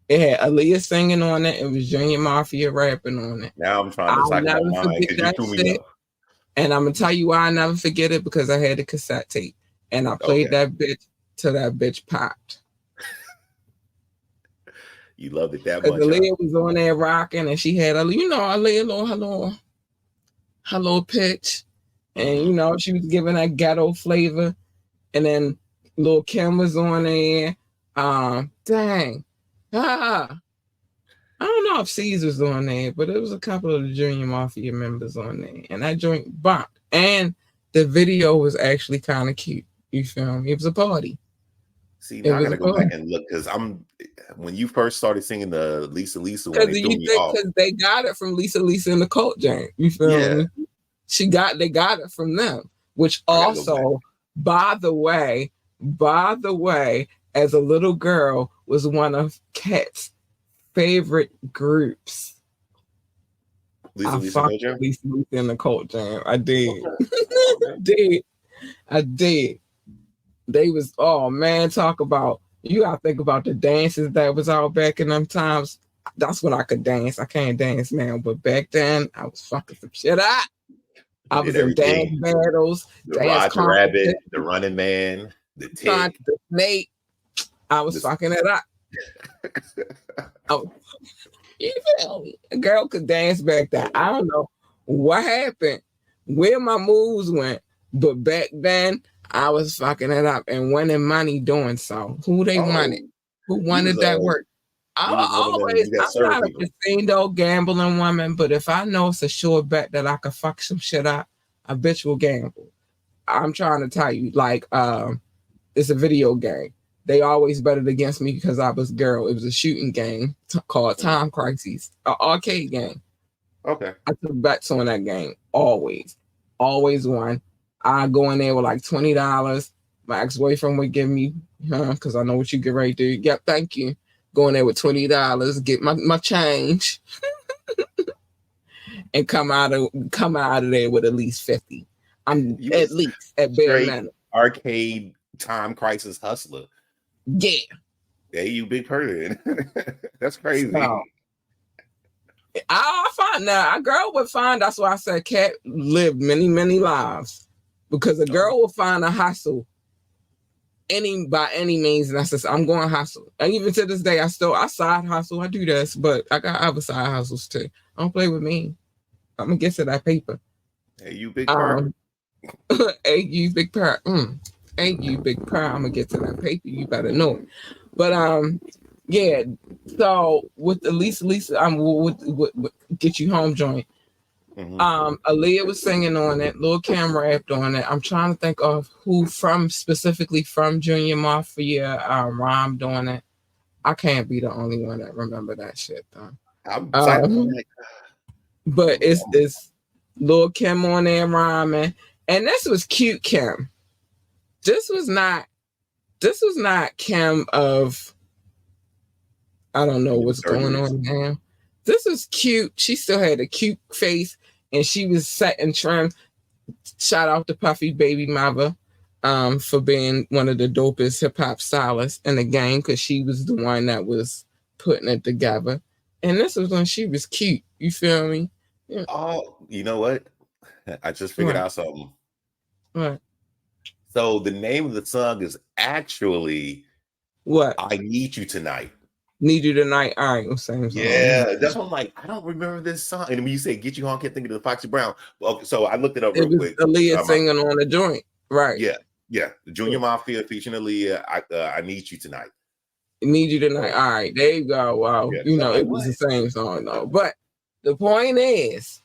[SPEAKER 1] It had Aaliyah singing on it. It was Junior Mafia rapping on it.
[SPEAKER 3] Now I'm trying to
[SPEAKER 1] I'll
[SPEAKER 3] cycle
[SPEAKER 1] never
[SPEAKER 3] my mind
[SPEAKER 1] forget
[SPEAKER 3] because you
[SPEAKER 1] that
[SPEAKER 3] threw me
[SPEAKER 1] shit.
[SPEAKER 3] off.
[SPEAKER 1] And I'm gonna tell you why I never forget it, because I had the cassette tape and I played
[SPEAKER 3] Okay.
[SPEAKER 1] that bitch till that bitch popped.
[SPEAKER 3] You loved it that
[SPEAKER 1] Because
[SPEAKER 3] much, huh?
[SPEAKER 1] Aaliyah was on there rocking, and she had a, Aaliyah hello pitch, and
[SPEAKER 3] Mhm.
[SPEAKER 1] she was giving that ghetto flavor, and then Lil Kim was on there. Dang, I don't know if C's was on there, but it was a couple of the Junior Mafia members on there, and that joint bopped. And the video was actually kind of cute. You feel me? It was a party.
[SPEAKER 3] See,
[SPEAKER 1] It
[SPEAKER 3] now I
[SPEAKER 1] was
[SPEAKER 3] gotta
[SPEAKER 1] a
[SPEAKER 3] go back
[SPEAKER 1] party.
[SPEAKER 3] and look because when you first started singing the Lisa one,
[SPEAKER 1] Because
[SPEAKER 3] they threw me off.
[SPEAKER 1] they got it from Lisa and the Cult Jam. You feel
[SPEAKER 3] Yeah,
[SPEAKER 1] me? They got it from them. Which
[SPEAKER 3] I gotta go back.
[SPEAKER 1] also, by the way, as a little girl, was one of Kat's favorite groups.
[SPEAKER 3] Lisa
[SPEAKER 1] I
[SPEAKER 3] and
[SPEAKER 1] fucked
[SPEAKER 3] Cult Jam?
[SPEAKER 1] Lisa and the Cult Jam. I did.
[SPEAKER 3] Okay.
[SPEAKER 1] I did. They was, oh man, talk about, you gotta think about the dances that was out back in them times. That's when I could dance. I can't dance now, but back then I was fucking some shit up. I
[SPEAKER 3] Did
[SPEAKER 1] was in dance
[SPEAKER 3] everything.
[SPEAKER 1] battles,
[SPEAKER 3] The
[SPEAKER 1] dance
[SPEAKER 3] Roger Rabbit,
[SPEAKER 1] competitions,
[SPEAKER 3] the Running Man, the Tick.
[SPEAKER 1] the snake. I was fucking it up. Oh, you feel me? A girl could dance back then. I don't know what happened, where my moves went, but back then I was fucking it up and winning money doing so. Who they wanted?
[SPEAKER 3] Oh,
[SPEAKER 1] Who
[SPEAKER 3] you was
[SPEAKER 1] wanted that work?
[SPEAKER 3] you was one of them. You got
[SPEAKER 1] I'm
[SPEAKER 3] serve
[SPEAKER 1] not a
[SPEAKER 3] people.
[SPEAKER 1] casino gambling woman, but if I know it's a sure bet that I could fuck some shit up, a bitch will gamble. I'm trying to tell you, like, it's a video game. They always betted against me because I was a girl. It was a shooting game called Time Crises, an arcade game.
[SPEAKER 3] Okay.
[SPEAKER 1] I took bets on that game always, always won. I go in there with like $20. My ex-boyfriend would give me, because I know what you get ready to do. Yep, thank you. Go in there with $20, get my change, and come out of there with at least 50. I'm
[SPEAKER 3] You
[SPEAKER 1] at
[SPEAKER 3] was
[SPEAKER 1] least at bare
[SPEAKER 3] straight
[SPEAKER 1] minimum.
[SPEAKER 3] arcade Time Crisis hustler.
[SPEAKER 1] Yeah.
[SPEAKER 3] Hey, you big person. That's crazy.
[SPEAKER 1] So, I find now a girl would find, that's why I said Kat lived many, many lives. Because a girl will find a hustle by any means necessary. I'm going hustle. And even to this day, I side hustle. I do this, but I got other side hustles too. Don't play with me. I'm gonna get to that paper.
[SPEAKER 3] Hey, you big person.
[SPEAKER 1] Hey, you big pearl. Hey, you big pearl. I'm gonna get to that paper. You better know it. But yeah. So with the Lisa, with Get You Home joint.
[SPEAKER 3] Mhm.
[SPEAKER 1] Aaliyah was singing on it. Lil Kim rapped on it. I'm trying to think of who specifically from Junior Mafia rhymed on it. I can't be the only one that remember that shit though.
[SPEAKER 3] I'm like,
[SPEAKER 1] but it's Lil Kim on there rhyming, and this was cute Kim. This was not Kim of, I don't know what's going on now. This is cute. She still had a cute face, and she was set and trim. Shout out to Puffy Baby Mother for being one of the dopest hip hop stylists in the game, because she was the one that was putting it together. And this was when she was cute. You feel me?
[SPEAKER 3] Yeah. Oh, you know what? I just figured out something.
[SPEAKER 1] What?
[SPEAKER 3] So the name of the song is actually
[SPEAKER 1] What?
[SPEAKER 3] I Need You Tonight.
[SPEAKER 1] Need You Tonight. All right, same song.
[SPEAKER 3] Yeah, that's what I'm like. I don't remember this song. And when you say Get You Home, I kept thinking of the Foxy Brown. Okay, so I looked it up real quick.
[SPEAKER 1] Aaliyah singing on the joint. Right.
[SPEAKER 3] Yeah. The Junior Mafia featuring Aaliyah. I Need You Tonight.
[SPEAKER 1] Need You Tonight. All right, there you go. Wow.
[SPEAKER 3] Yeah,
[SPEAKER 1] it was the same song though. But the point is,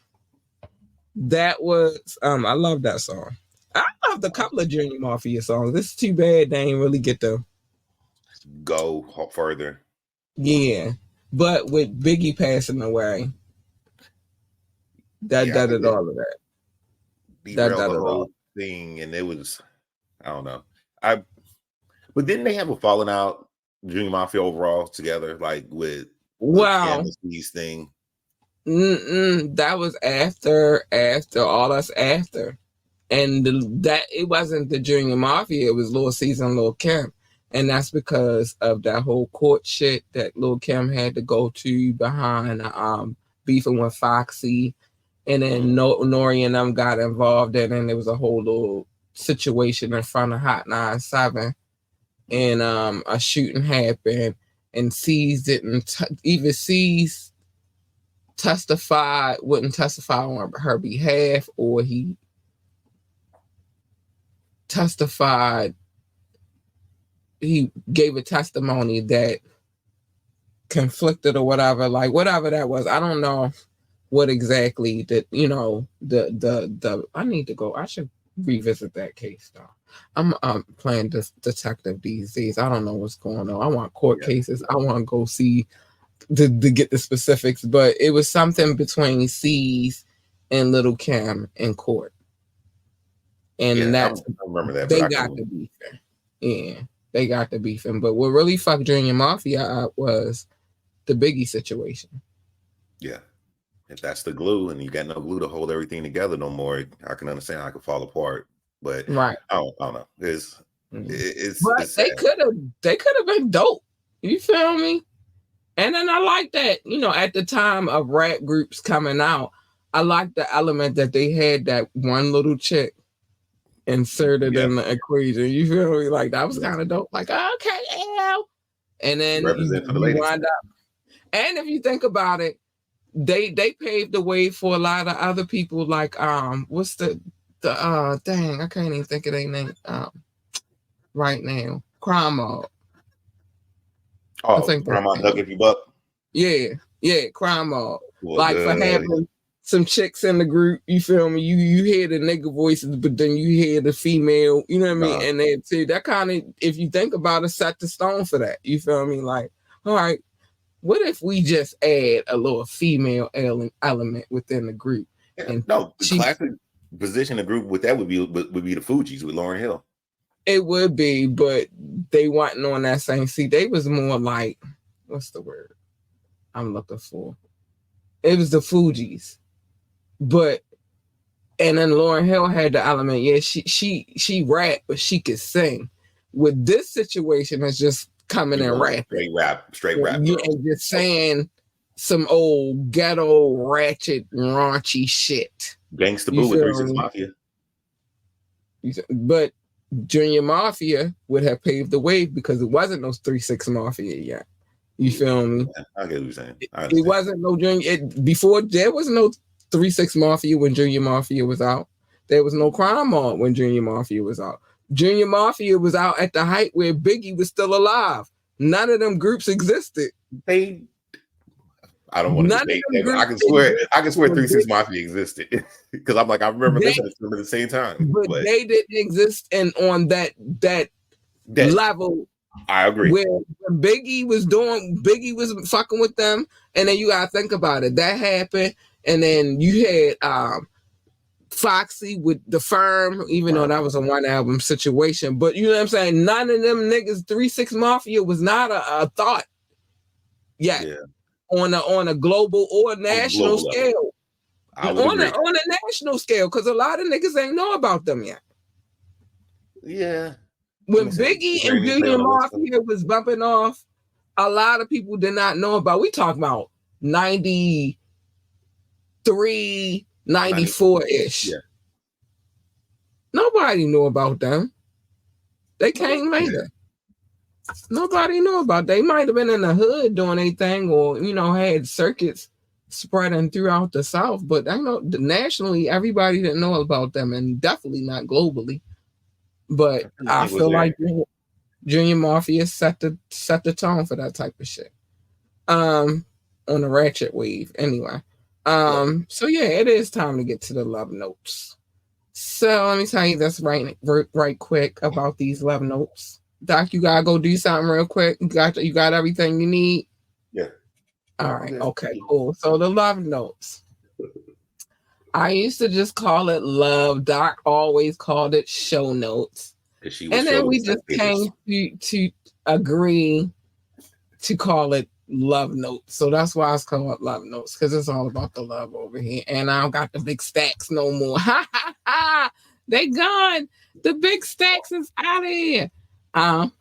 [SPEAKER 1] that was I love that song. I loved a couple of Junior Mafia songs. It's too bad they ain't really get to
[SPEAKER 3] go further.
[SPEAKER 1] Yeah. But with Biggie passing away, that did all of that.
[SPEAKER 3] That did the whole thing, and it was, I don't know. But didn't they have a falling out, Junior Mafia overall together, like with
[SPEAKER 1] Candace's
[SPEAKER 3] thing?
[SPEAKER 1] That was after all us after, and that it wasn't the Junior Mafia. It was Lil Caesar and Lil Kim. And that's because of that whole court shit that Lil Kim had to go to behind beefing with Foxy. And then Nori and them got involved in, and there was a whole little situation in front of Hot 97. And a shooting happened, and C's didn't even C's wouldn't testify on her behalf, or he testified, he gave a testimony that conflicted or whatever, like whatever that was. I don't know what exactly that, you know, the I need to go. I should revisit that case though. I'm playing this detective these days. I don't know what's going on. I want court cases. I want to go see to get the specifics, but it was something between C's and Little Kim in court. And that's,
[SPEAKER 3] I remember that.
[SPEAKER 1] They got the beefing. Yeah, they got the beefing. But what really fucked Junior Mafia up was the Biggie situation.
[SPEAKER 3] Yeah. If that's the glue and you got no glue to hold everything together no more, I can understand how it could fall apart. But
[SPEAKER 1] right.
[SPEAKER 3] I don't know. It's
[SPEAKER 1] they could have been dope. You feel me? And then I like that, you know, at the time of rap groups coming out, I like the element that they had that one little chick inserted in the equation. You feel me? Like that was kind of dope. Like, okay, yeah. And then you wind up. And if you think about it, they paved the way for a lot of other people. Like what's the dang, I can't even think of their name right now. Crime Mob.
[SPEAKER 3] Oh, Crime Mob, Duck If You Buck.
[SPEAKER 1] Yeah, Crime Mob. Like for having some chicks in the group, you feel me? You hear the nigga voices, but then you hear the female, you know what I mean? And then too, that kind of, if you think about it, set the stone for that. You feel me? Like, all right, what if we just add a little female element within the group? And
[SPEAKER 3] the classic position of group with that would be the Fugees with Lauryn Hill.
[SPEAKER 1] It would be, but they wasn't on that same seat. They was more like, what's the word I'm looking for? It was the Fugees. But and then Lauryn Hill had the element, yeah, she rap, but she could sing. With this situation, it's just coming and rapping.
[SPEAKER 3] Straight rap.
[SPEAKER 1] Yeah, and just saying some old ghetto, ratchet, raunchy shit.
[SPEAKER 3] Gangsta Boo with 3 6 Mafia.
[SPEAKER 1] But Junior Mafia would have paved the way because it wasn't no 3 6 Mafia yet. You feel me?
[SPEAKER 3] Yeah, I get what you're saying.
[SPEAKER 1] It wasn't no Junior. Before, there was no 3 6 Mafia when Junior Mafia was out. There was no Crime Mob when Junior Mafia was out. Junior Mafia was out at the height where Biggie was still alive. None of them groups existed.
[SPEAKER 3] I don't want to debate that. I can swear 3 6 Mafia existed because I'm like, I remember listening to them at the same time.
[SPEAKER 1] But they didn't exist on that level.
[SPEAKER 3] I agree.
[SPEAKER 1] Where Biggie was fucking with them, and then you gotta think about it. That happened, and then you had Foxy with The Firm, even though that was a one album situation. But you know what I'm saying? None of them niggas, 3 6 Mafia was not a thought yet. Yeah. On a global or national scale. On a national scale, because a lot of niggas ain't know about them yet.
[SPEAKER 3] Yeah.
[SPEAKER 1] When Biggie and Junior Mafia was bumping off, a lot of people did not know about. We talking about 93, 94-ish. Yeah. Nobody knew about them. They came later. Nobody knew about. They might have been in the hood doing their thing, or had circuits spreading throughout the South. But I know nationally, everybody didn't know about them, and definitely not globally. But I feel like Junior Mafia set the tone for that type of shit. On the ratchet wave, anyway. So yeah, it is time to get to the love notes. So let me tell you this right quick about these love notes. Doc, you gotta go do something real quick. You got everything you need?
[SPEAKER 3] Yeah.
[SPEAKER 1] All right. Okay, cool. So the love notes. I used to just call it love. Doc always called it show notes. And then we just came to agree to call it love notes. So that's why it's called love notes, because it's all about the love over here. And I don't got the big stacks no more. Ha ha ha! They gone. The big stacks is out of here. Um,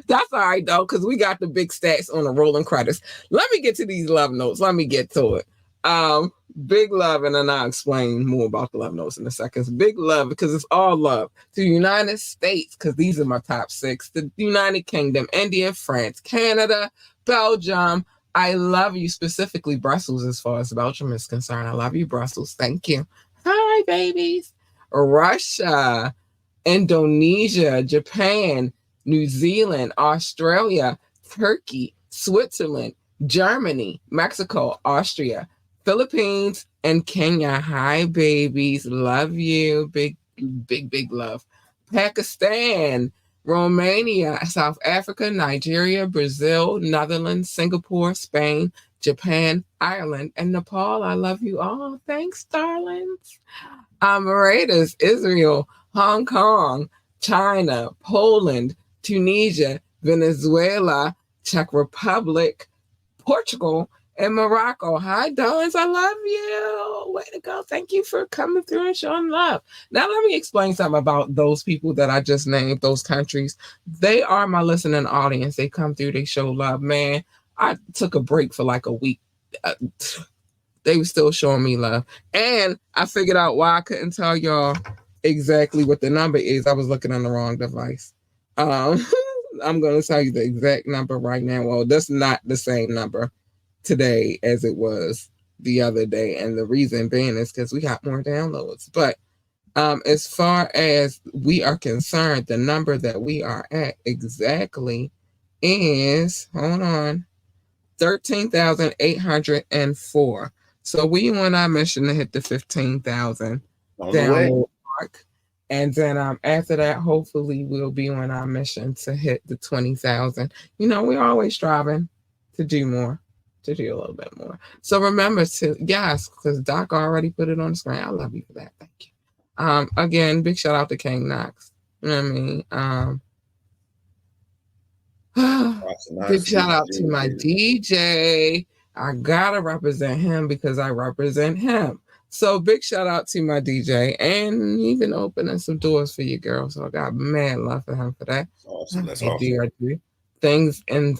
[SPEAKER 1] that's all right though, because we got the big stats on the rolling credits. Let me get to these love notes. Let me get to it. Big love, and then I'll explain more about the love notes in a second. Big love because it's all love to the United States, because these are my top 6. The United Kingdom, India, France, Canada, Belgium. I love you, specifically Brussels as far as Belgium is concerned. I love you, Brussels. Thank you. Hi, babies. Russia, Indonesia, Japan, New Zealand, Australia, Turkey, Switzerland, Germany, Mexico, Austria, Philippines, and Kenya. Hi, babies. Love you. Big, big, big love. Pakistan, Romania, South Africa, Nigeria, Brazil, Netherlands, Singapore, Spain, Japan, Ireland, and Nepal. I love you all. Thanks, darlings. Mauritius, Israel, Hong Kong, China, Poland, Tunisia, Venezuela, Czech Republic, Portugal, and Morocco. Hi, darlings. I love you. Way to go. Thank you for coming through and showing love. Now, let me explain something about those people that I just named, those countries. They are my listening audience. They come through, they show love. Man, I took a break for like a week. They were still showing me love. And I figured out why I couldn't tell y'all exactly what the number is. I was looking on the wrong device. I'm going to tell you the exact number right now. Well, that's not the same number today as it was the other day. And the reason being is because we got more downloads. But as far as we are concerned, the number that we are at exactly is, hold on, 13,804. So we want our mission to hit the 15,000 download mark. And then after that, hopefully we'll be on our mission to hit the 20,000. You know, we're always striving to do more, to do a little bit more. So remember to, yes, because Doc already put it on the screen. I love you for that. Thank you. Again, big shout out to King Knox. You know what I mean? Big shout out to my DJ. I gotta represent him because I represent him. So big shout out to my DJ, and even opening some doors for you, girl. So I got mad love for him for that.
[SPEAKER 3] Awesome. That's awesome.
[SPEAKER 1] Things in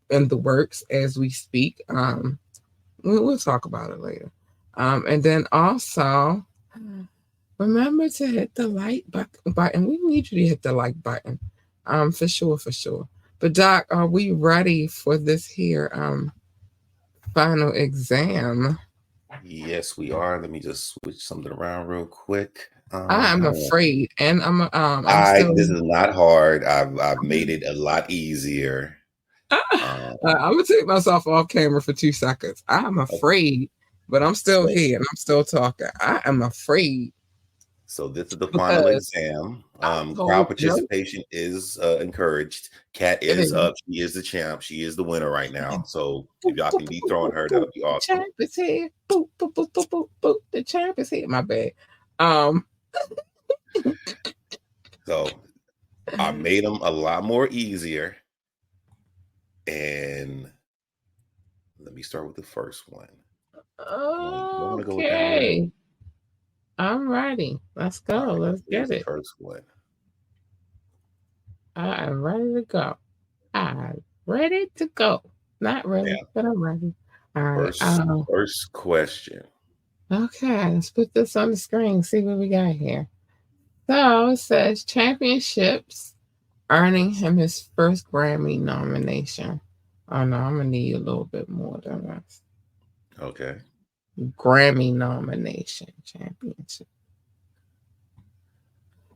[SPEAKER 1] the works as we speak. We'll talk about it later. And then also remember to hit the like button. We need you to hit the like button. For sure. But Doc, are we ready for this here final exam?
[SPEAKER 3] Yes, we are. Let me just switch something around real quick.
[SPEAKER 1] I'm afraid, and
[SPEAKER 3] this is not hard. I've made it a lot easier.
[SPEAKER 1] I'm gonna take myself off camera for 2 seconds. I'm afraid, but I'm still here and I'm still talking. I am afraid.
[SPEAKER 3] So this is the final exam. Crowd participation is encouraged. Kat is up. She is the champ. She is the winner right now. So if y'all can dethrone her, that'll be awesome.
[SPEAKER 1] The champ is here. Boop, boop, boop, boop, boop, boop. The champ is here. My bad.
[SPEAKER 3] So I made them a lot more easier. And let me start with the first one.
[SPEAKER 1] Okay. I'm ready. Let's go. Right, let's get it.
[SPEAKER 3] First one.
[SPEAKER 1] I'm ready to go. I'm ready to go. Not ready, but I'm ready. All right.
[SPEAKER 3] First question.
[SPEAKER 1] Okay, let's put this on the screen. See what we got here. So it says championships, earning him his first Grammy nomination. Oh no, I'm gonna need a little bit more than that.
[SPEAKER 3] Okay.
[SPEAKER 1] Grammy nomination, championship.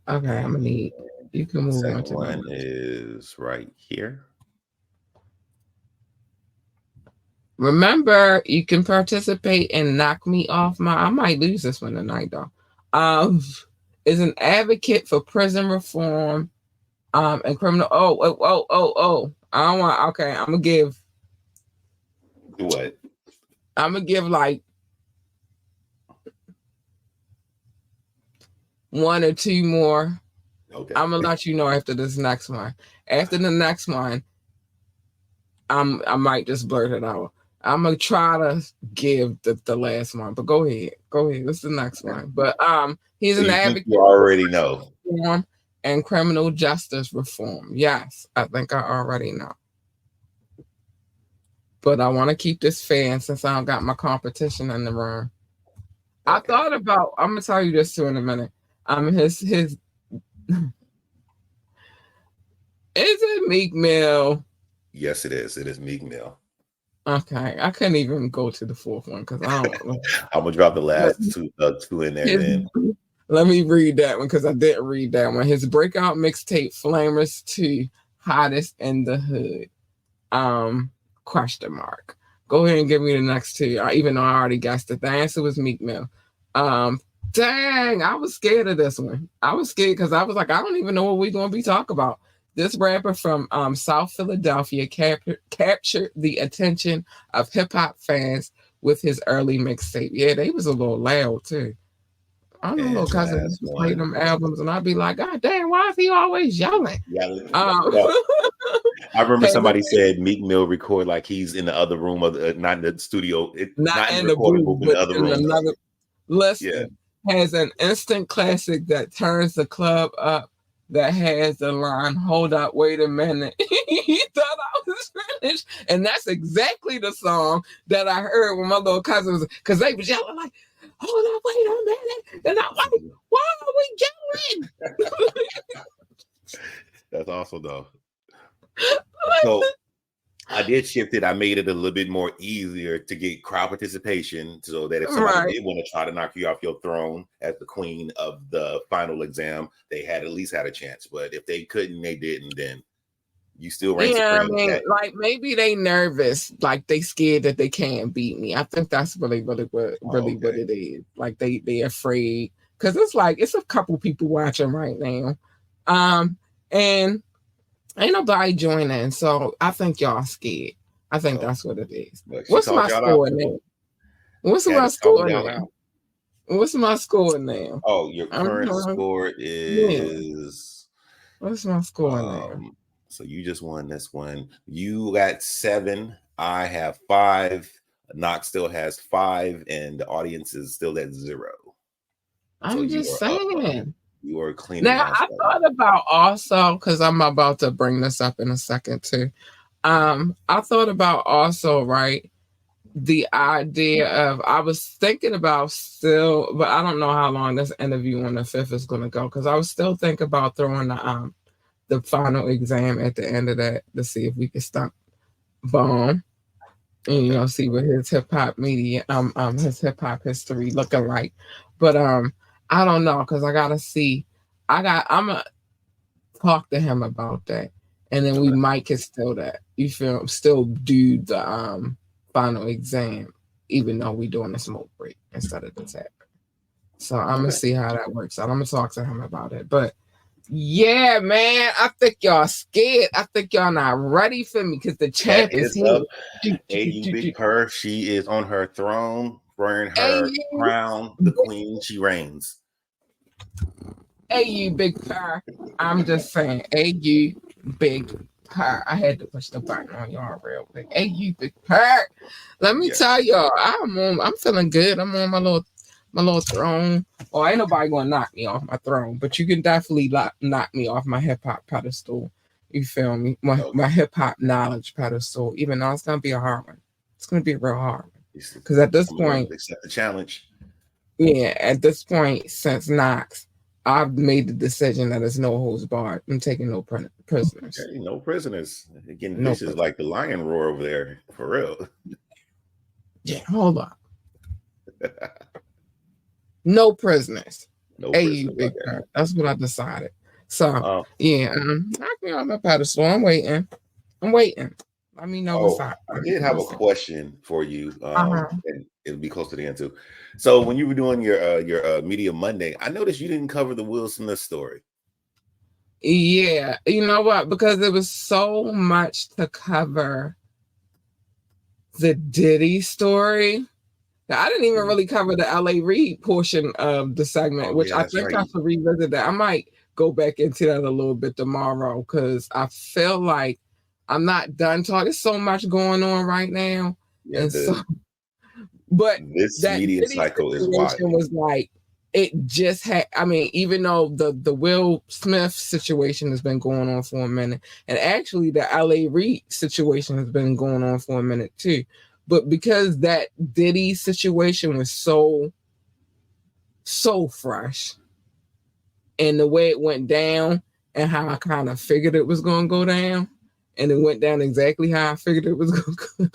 [SPEAKER 1] Okay, I'm gonna need. You can move on to
[SPEAKER 3] one. Is right here.
[SPEAKER 1] Remember, you can participate and knock me off my. I might lose this one tonight, though. Is an advocate for prison reform, and criminal. Oh! I don't want. Okay, I'm gonna give.
[SPEAKER 3] What?
[SPEAKER 1] I'm gonna give like 1 or 2 more.
[SPEAKER 3] Okay.
[SPEAKER 1] I'm gonna let you know after this next one. After the next one, I might just blurt it out. I'm gonna try to give the last one, but go ahead. What's the next one? But he's an advocate.
[SPEAKER 3] You already know.
[SPEAKER 1] reform and criminal justice reform. Yes, I think I already know. But I want to keep this fair since I don't got my competition in the room. Okay. I thought about, I'm gonna tell you this too in a minute. His is it Meek Mill?
[SPEAKER 3] Yes, it is. It is Meek Mill.
[SPEAKER 1] Okay, I couldn't even go to the fourth one because I don't know.
[SPEAKER 3] I'm gonna drop the last two in there. Then
[SPEAKER 1] let me read that one because I didn't read that one. His breakout mixtape Flamers 2, hottest in the hood. Question mark. Go ahead and give me the next two. Even though I already guessed it, the answer was Meek Mill. Dang, I was scared of this one. I was scared because I was like, I don't even know what we're gonna be talking about. This rapper from South Philadelphia captured the attention of hip-hop fans with his early mixtape. Yeah, they was a little loud, too. I don't know, cousins play them albums, and I'd be like, God damn, why is he always yelling?
[SPEAKER 3] I remember somebody said Meek Mill record like he's in the other room, of not in the studio. Not in the recording booth, but in the other room.
[SPEAKER 1] Listen, has an instant classic that turns the club up. That has the line, hold up, wait a minute. He thought I was finished. And that's exactly the song that I heard when my little cousins, because they was yelling like, hold up, wait a minute. And I'm like, why are we yelling?
[SPEAKER 3] That's awesome, though. So I did shift it. I made it a little bit more easier to get crowd participation so that if somebody did want to try to knock you off your throne as the queen of the final exam, they had at least had a chance. But if they couldn't, they didn't, then you still reign supreme.
[SPEAKER 1] Like maybe they nervous, like they scared that they can't beat me. I think that's really what it is. Like they afraid. Because it's like it's a couple people watching right now. And ain't nobody joining, so I think y'all scared. I think that's what it is. What's my score now? What's my score now? What's my score now?
[SPEAKER 3] Oh, your current score is...
[SPEAKER 1] What's my score now?
[SPEAKER 3] So you just won this one. You got 7. I have 5. Knox still has 5, and the audience is still at 0.
[SPEAKER 1] I'm just saying.
[SPEAKER 3] You are clean.
[SPEAKER 1] Now I thought about also, because I'm about to bring this up in a second too. I thought about also, right, the idea of, I was thinking about still, but I don't know how long this interview on the 5th is going to go, because I was still thinking about throwing the final exam at the end of that to see if we could stop Bomb and see what his hip hop media his hip hop history looking like. But I don't know, because I gotta see. I'm gonna talk to him about that, and then we might can still do the final exam, even though we doing a smoke break instead of the tap. So I'm gonna see how that works out. I'm gonna talk to him about it. But yeah, man, I think y'all scared. I think y'all not ready for me because the champ is here.
[SPEAKER 3] AU Big Purr, she is on her throne, wearing her crown, the queen. She reigns.
[SPEAKER 1] AU Big Purr. I'm just saying, AU Big Purr. I had to push the button on y'all real quick. AU Big Purr. Let me tell y'all, I'm feeling good. I'm on my little throne. Oh, ain't nobody gonna knock me off my throne, but you can definitely knock me off my hip hop pedestal. You feel me? My hip hop knowledge pedestal. Even though it's gonna be a hard one. It's gonna be a real hard one. Because at this point,
[SPEAKER 3] accept the challenge.
[SPEAKER 1] Yeah, at this point, since Knox, I've made the decision that it's no holds barred. I'm taking no prisoners.
[SPEAKER 3] Okay, no prisoners. Again, this is like the lion roar over there, for real.
[SPEAKER 1] Yeah, hold on. No prisoners.
[SPEAKER 3] No prisoners.
[SPEAKER 1] Big Purr. That's what I decided. So, knock me on my pedestal. I'm waiting. Let me know what's up.
[SPEAKER 3] I did have a question for you, and it'll be close to the end too. So, when you were doing your Media Monday, I noticed you didn't cover the Will Smith story.
[SPEAKER 1] Yeah, you know what? Because there was so much to cover the Diddy story. Now, I didn't even really cover the LA Reid portion of the segment, which I think I should revisit that. I might go back into that a little bit tomorrow because I feel like I'm not done talking. There's so much going on right now.
[SPEAKER 3] Yeah,
[SPEAKER 1] but
[SPEAKER 3] this media cycle is wild.
[SPEAKER 1] Was like it just had, I mean, even though the Will Smith situation has been going on for a minute, and actually the LA Reid situation has been going on for a minute too, but because that Diddy situation was so fresh, and the way it went down and how I kind of figured it was going to go down, and it went down exactly how I figured it was going to go down.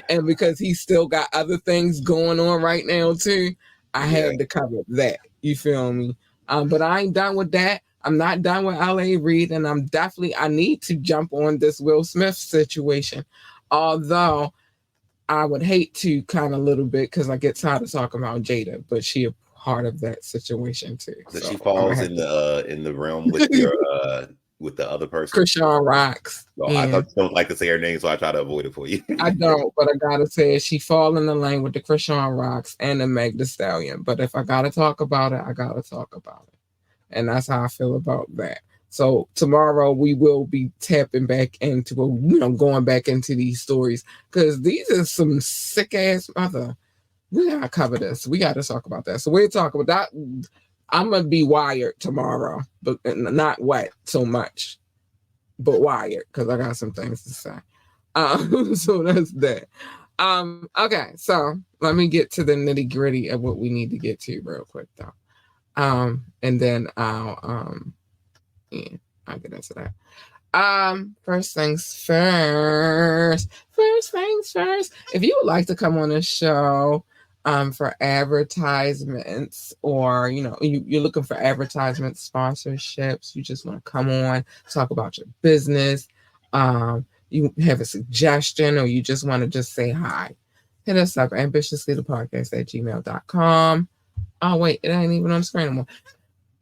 [SPEAKER 1] And because he still got other things going on right now too, I had to cover that. You feel me? But I ain't done with that. I'm not done with LA Reid, and I need to jump on this Will Smith situation. Although I would hate to kind of a little bit because I get tired of talking about Jada, but she a part of that situation too.
[SPEAKER 3] So she falls in the realm with the other person.
[SPEAKER 1] Krishan Rocks.
[SPEAKER 3] Well, I thought you don't like to say her name, so I try to avoid it for you.
[SPEAKER 1] I don't, but I gotta say she fall in the lane with the Krishan Rocks and the Meg Thee Stallion. But if I gotta talk about it, I gotta talk about it. And that's how I feel about that. So tomorrow we will be tapping back into, going back into these stories because these are some sick ass mother. We gotta cover this. We gotta talk about that. So we'll talk about that. I'm gonna be wired tomorrow, but not wet so much, but wired because I got some things to say. So that's that. Okay, so let me get to the nitty gritty of what we need to get to real quick though. And then I'll get into that. First things first. If you would like to come on the show for advertisements, or you're looking for advertisements, sponsorships, you just want to come on, talk about your business, you have a suggestion, or you just want to just say hi, hit us up ambitiouslythepodcast@gmail.com. Oh wait, it ain't even on the screen anymore.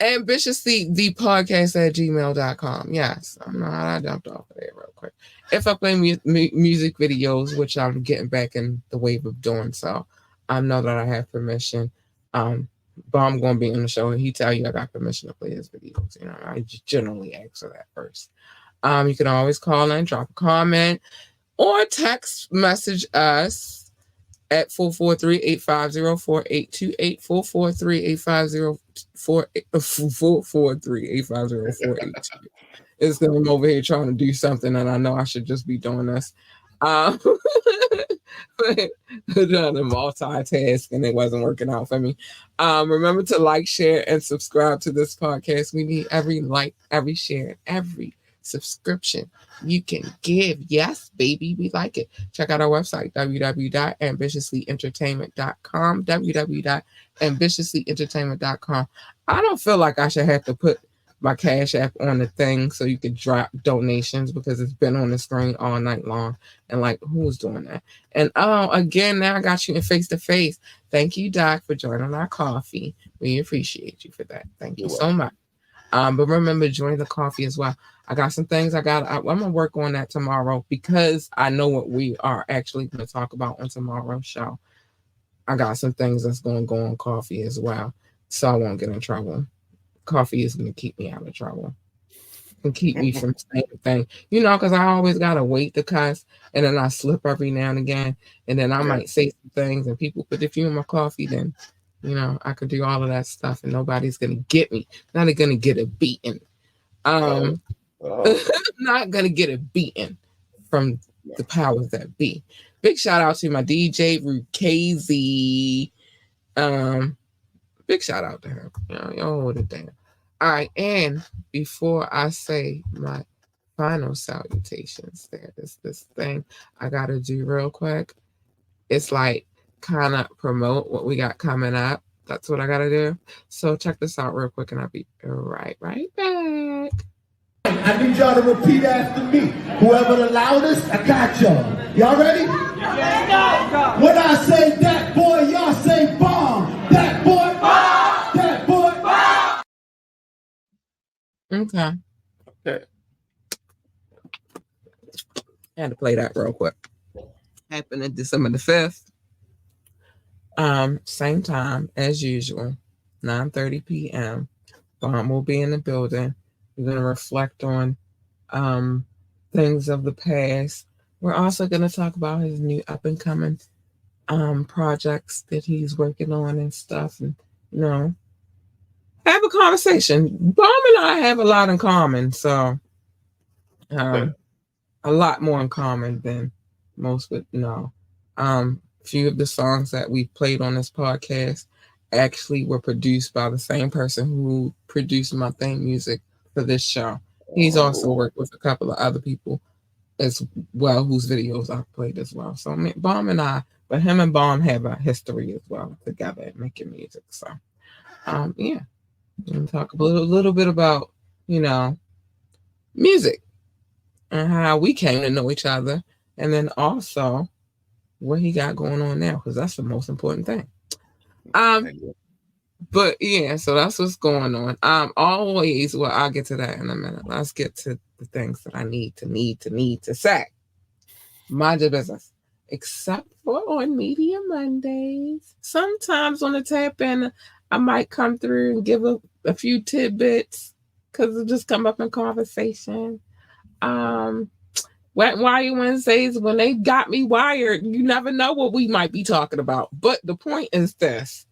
[SPEAKER 1] ambitiouslythepodcast@gmail.com. Yes, I jumped off of there real quick. If I play music videos, which I'm getting back in the wave of doing so, I know that I have permission. But I'm going to be on the show and he tell you I got permission to play his videos. I generally ask for that first. You can always call in, drop a comment, or text message us at 443-850-4828, 443-850-4828. It's that I'm over here trying to do something and I know I should just be doing this. But trying to multitask and it wasn't working out for me. Remember to like, share, and subscribe to this podcast. We need every like, every share, every subscription you can give. Yes, baby, we like it. Check out our website, www.ambitiouslyentertainment.com, www.ambitiouslyentertainment.com. I don't feel like I should have to put my Cash App on the thing so you could drop donations because it's been on the screen all night long. And like, who's doing that? And again, now I got you in face to face. Thank you, Doc, for joining our coffee. We appreciate you for that. Thank you so much. But remember, join the coffee as well. I got some things I'm gonna work on that tomorrow because I know what we are actually going to talk about on tomorrow's show. I got some things that's going to go on coffee as well, so I won't get in trouble. Coffee is going to keep me out of trouble and keep me from saying things, because I always got to wait to cuss, and then I slip every now and again, and then I might say some things, and people put if you in my coffee, then I could do all of that stuff, and nobody's going to get me. Not going to get a beating. Not going to get a beating from the powers that be. Big shout out to my DJ Rukazy. Big shout out to her. Y'all hold it down. All right, and before I say my final salutations, there's this thing I gotta do real quick. It's like kind of promote what we got coming up. That's what I gotta do. So check this out real quick, and I'll be right back.
[SPEAKER 4] I need y'all to repeat after me. Whoever the loudest, I got y'all. Y'all ready? Yeah. When I say that boy, y'all say bomb. That boy, bomb. That boy, bomb.
[SPEAKER 1] Okay. I had to play that real quick. Happened on December the 5th. Same time as usual, 9:30 p.m. Bomb will be in the building. We're going to reflect on things of the past. We're also going to talk about his new up-and-coming projects that he's working on and stuff, and No. Have a conversation. Bomb and I have a lot in common, so
[SPEAKER 3] Okay.
[SPEAKER 1] a lot more in common than most would know. Few of the songs that we played on this podcast actually were produced by the same person who produced my theme music for this show. He's also worked with a couple of other people as well, whose videos I've played as well. So Bomb and I, but him and Bomb have a history as well together at making music. So yeah. And talk a little bit about, music and how we came to know each other, and then also what he got going on now, because that's the most important thing. But yeah, so that's what's going on. Always, well, I'll get to that in a minute. Let's get to the things that I need to say. Mind your business. Except for on Media Mondays. Sometimes on the tap in, I might come through and give a few tidbits because it just come up in conversation. Wet Wire Wednesdays, when they got me wired, you never know what we might be talking about. But the point is this: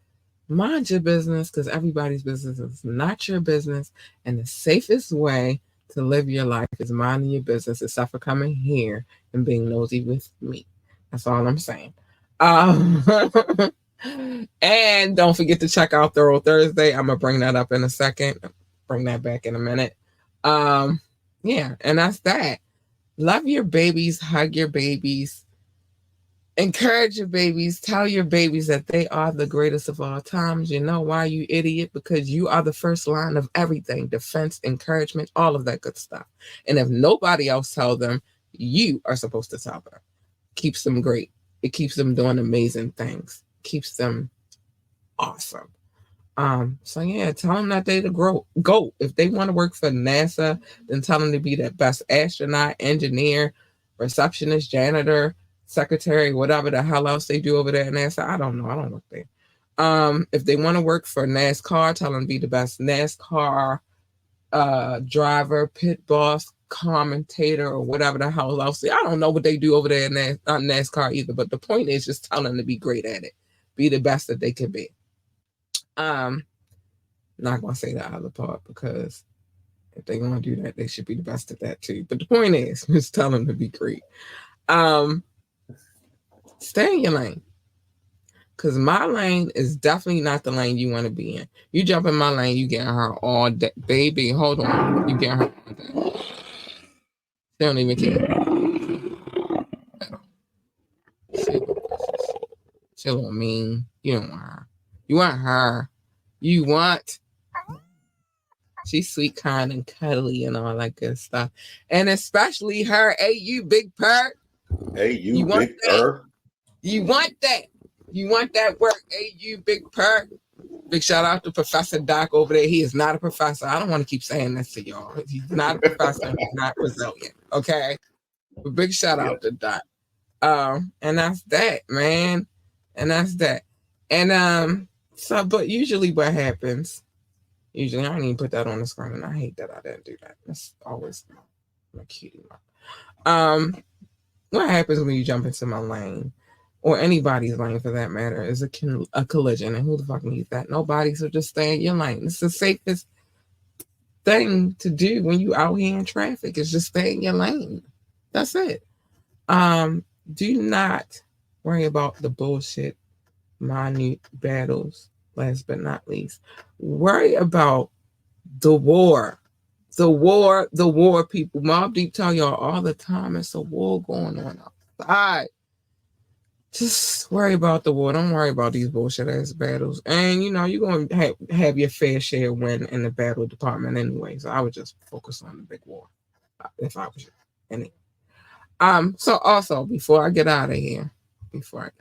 [SPEAKER 1] mind your business, because everybody's business is not your business. And the safest way to live your life is minding your business, except for coming here and being nosy with me. That's all I'm saying. And don't forget to check out Thorough Thursday. I'm gonna bring that up in a second. Bring that back in a minute. Yeah, and that's that. Love your babies, hug your babies, encourage your babies, tell your babies that they are the greatest of all times. You know why, you idiot? Because you are the first line of everything: defense, encouragement, all of that good stuff. And if nobody else tells them, you are supposed to tell them. Keeps them great. It keeps them doing amazing things. Keeps them awesome. So yeah, tell them that they go. If they want to work for NASA, then tell them to be the best astronaut, engineer, receptionist, janitor, secretary, whatever the hell else they do over there at NASA. I don't know. I don't work there. If they want to work for NASCAR, tell them to be the best NASCAR driver, pit boss, commentator, or whatever the hell else. I don't know what they do over there in NASCAR either, but the point is just tell them to be great at it. Be the best that they can be. Not gonna say the other part, because if they're gonna do that, they should be the best at that too. But the point is, just tell them to be great. Stay in your lane, because my lane is definitely not the lane you want to be in. You jump in my lane, you getting her all day, baby. Hold on, you getting her all day. They don't even care. She a little mean. You don't want her. You want her. You want. She's sweet, kind, and cuddly, and all that good stuff. And especially her, hey, you big purr.
[SPEAKER 3] Hey, you big purr.
[SPEAKER 1] You want that. You want that work. Hey, you big purr. Big shout out to Professor Doc over there. He is not a professor. I don't want to keep saying this to y'all. He's not a professor. He's not Brazilian. Okay. But big shout out to Doc. And that's that, man. And that's that. And so, but usually what happens, I don't even put that on the screen. I hate that I didn't do that. That's always my cutie mark. What happens when you jump into my lane, or anybody's lane for that matter, is a collision. And who the fuck needs that? Nobody. So just stay in your lane. It's the safest thing to do when you out here in traffic, is just stay in your lane. That's it. Do not worry about the bullshit, minute battles. Last but not least, worry about the war. The war, people. Mobb Deep tell y'all all the time, it's a war going on outside. Just worry about the war. Don't worry about these bullshit ass battles. And you're going to have your fair share win in the battle department anyway. So I would just focus on the big war if I was you. Anyway. So also, before I get out of here, before I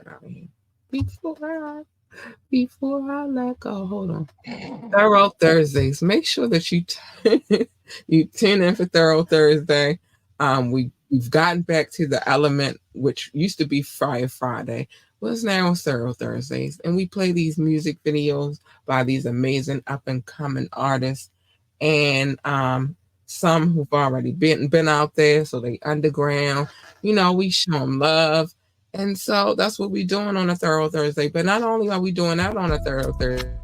[SPEAKER 1] let go, hold on. Thorough Thursdays. Make sure that you tune in for Thorough Thursday. We've gotten back to the element, which used to be Fire Friday, was now Thorough Thursdays, and we play these music videos by these amazing up and coming artists, and some who've already been out there, so they underground. We show them love. And so that's what we're doing on a Thorough Thursday. But not only are we doing that on a Thorough Thursday,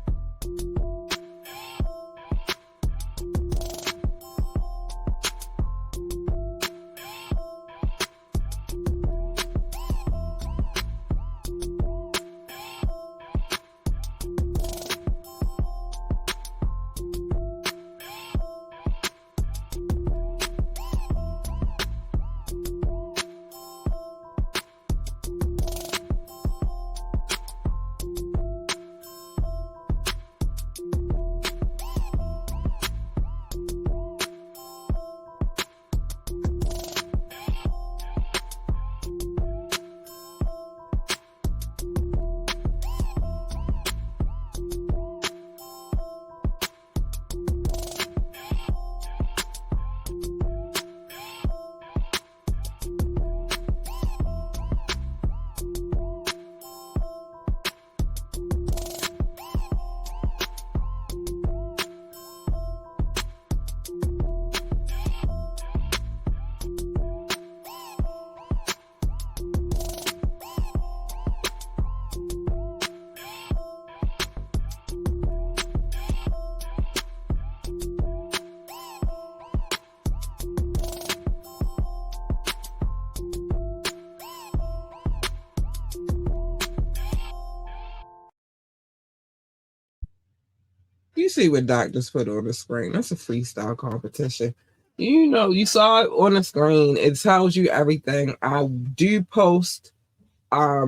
[SPEAKER 1] see what Doc just put on the screen? That's a freestyle competition. You know, you saw it on the screen. It tells you everything. I do post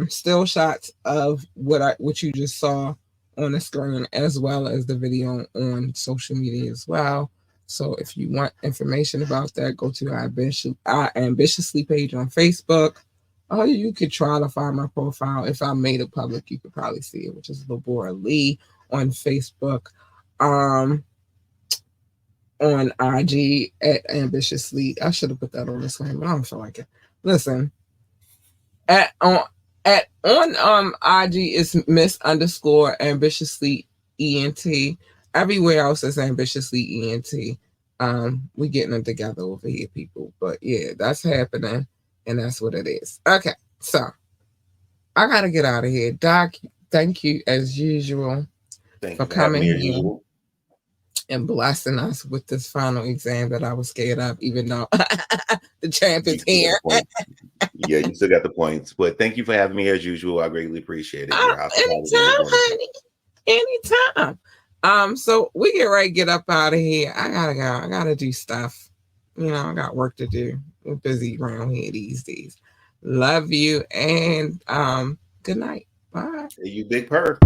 [SPEAKER 1] still shots of what you just saw on the screen, as well as the video on social media as well. So if you want information about that, go to our Ambitiously page on Facebook. Or you could try to find my profile. If I made it public, you could probably see it, which is Labora Lee on Facebook. On IG at Ambitiously. I should have put that on the screen, but I don't feel like it. Listen, on IG is Miss_Ambitiously ENT. Everywhere else is Ambitiously ENT. We getting them together over here, people. But yeah, that's happening, and that's what it is. Okay, so I gotta get out of here. Doc, thank you as usual for coming here and blessing us with this final exam that I was scared of, even though the champ is here.
[SPEAKER 3] Yeah, you still got the points. But thank you for having me as usual. I greatly appreciate it.
[SPEAKER 1] Anytime, honey. Anytime. So we get ready to get up out of here. I gotta go. I gotta do stuff. You know, I got work to do. We're busy around here these days. Love you and good night. Bye.
[SPEAKER 3] You big purr.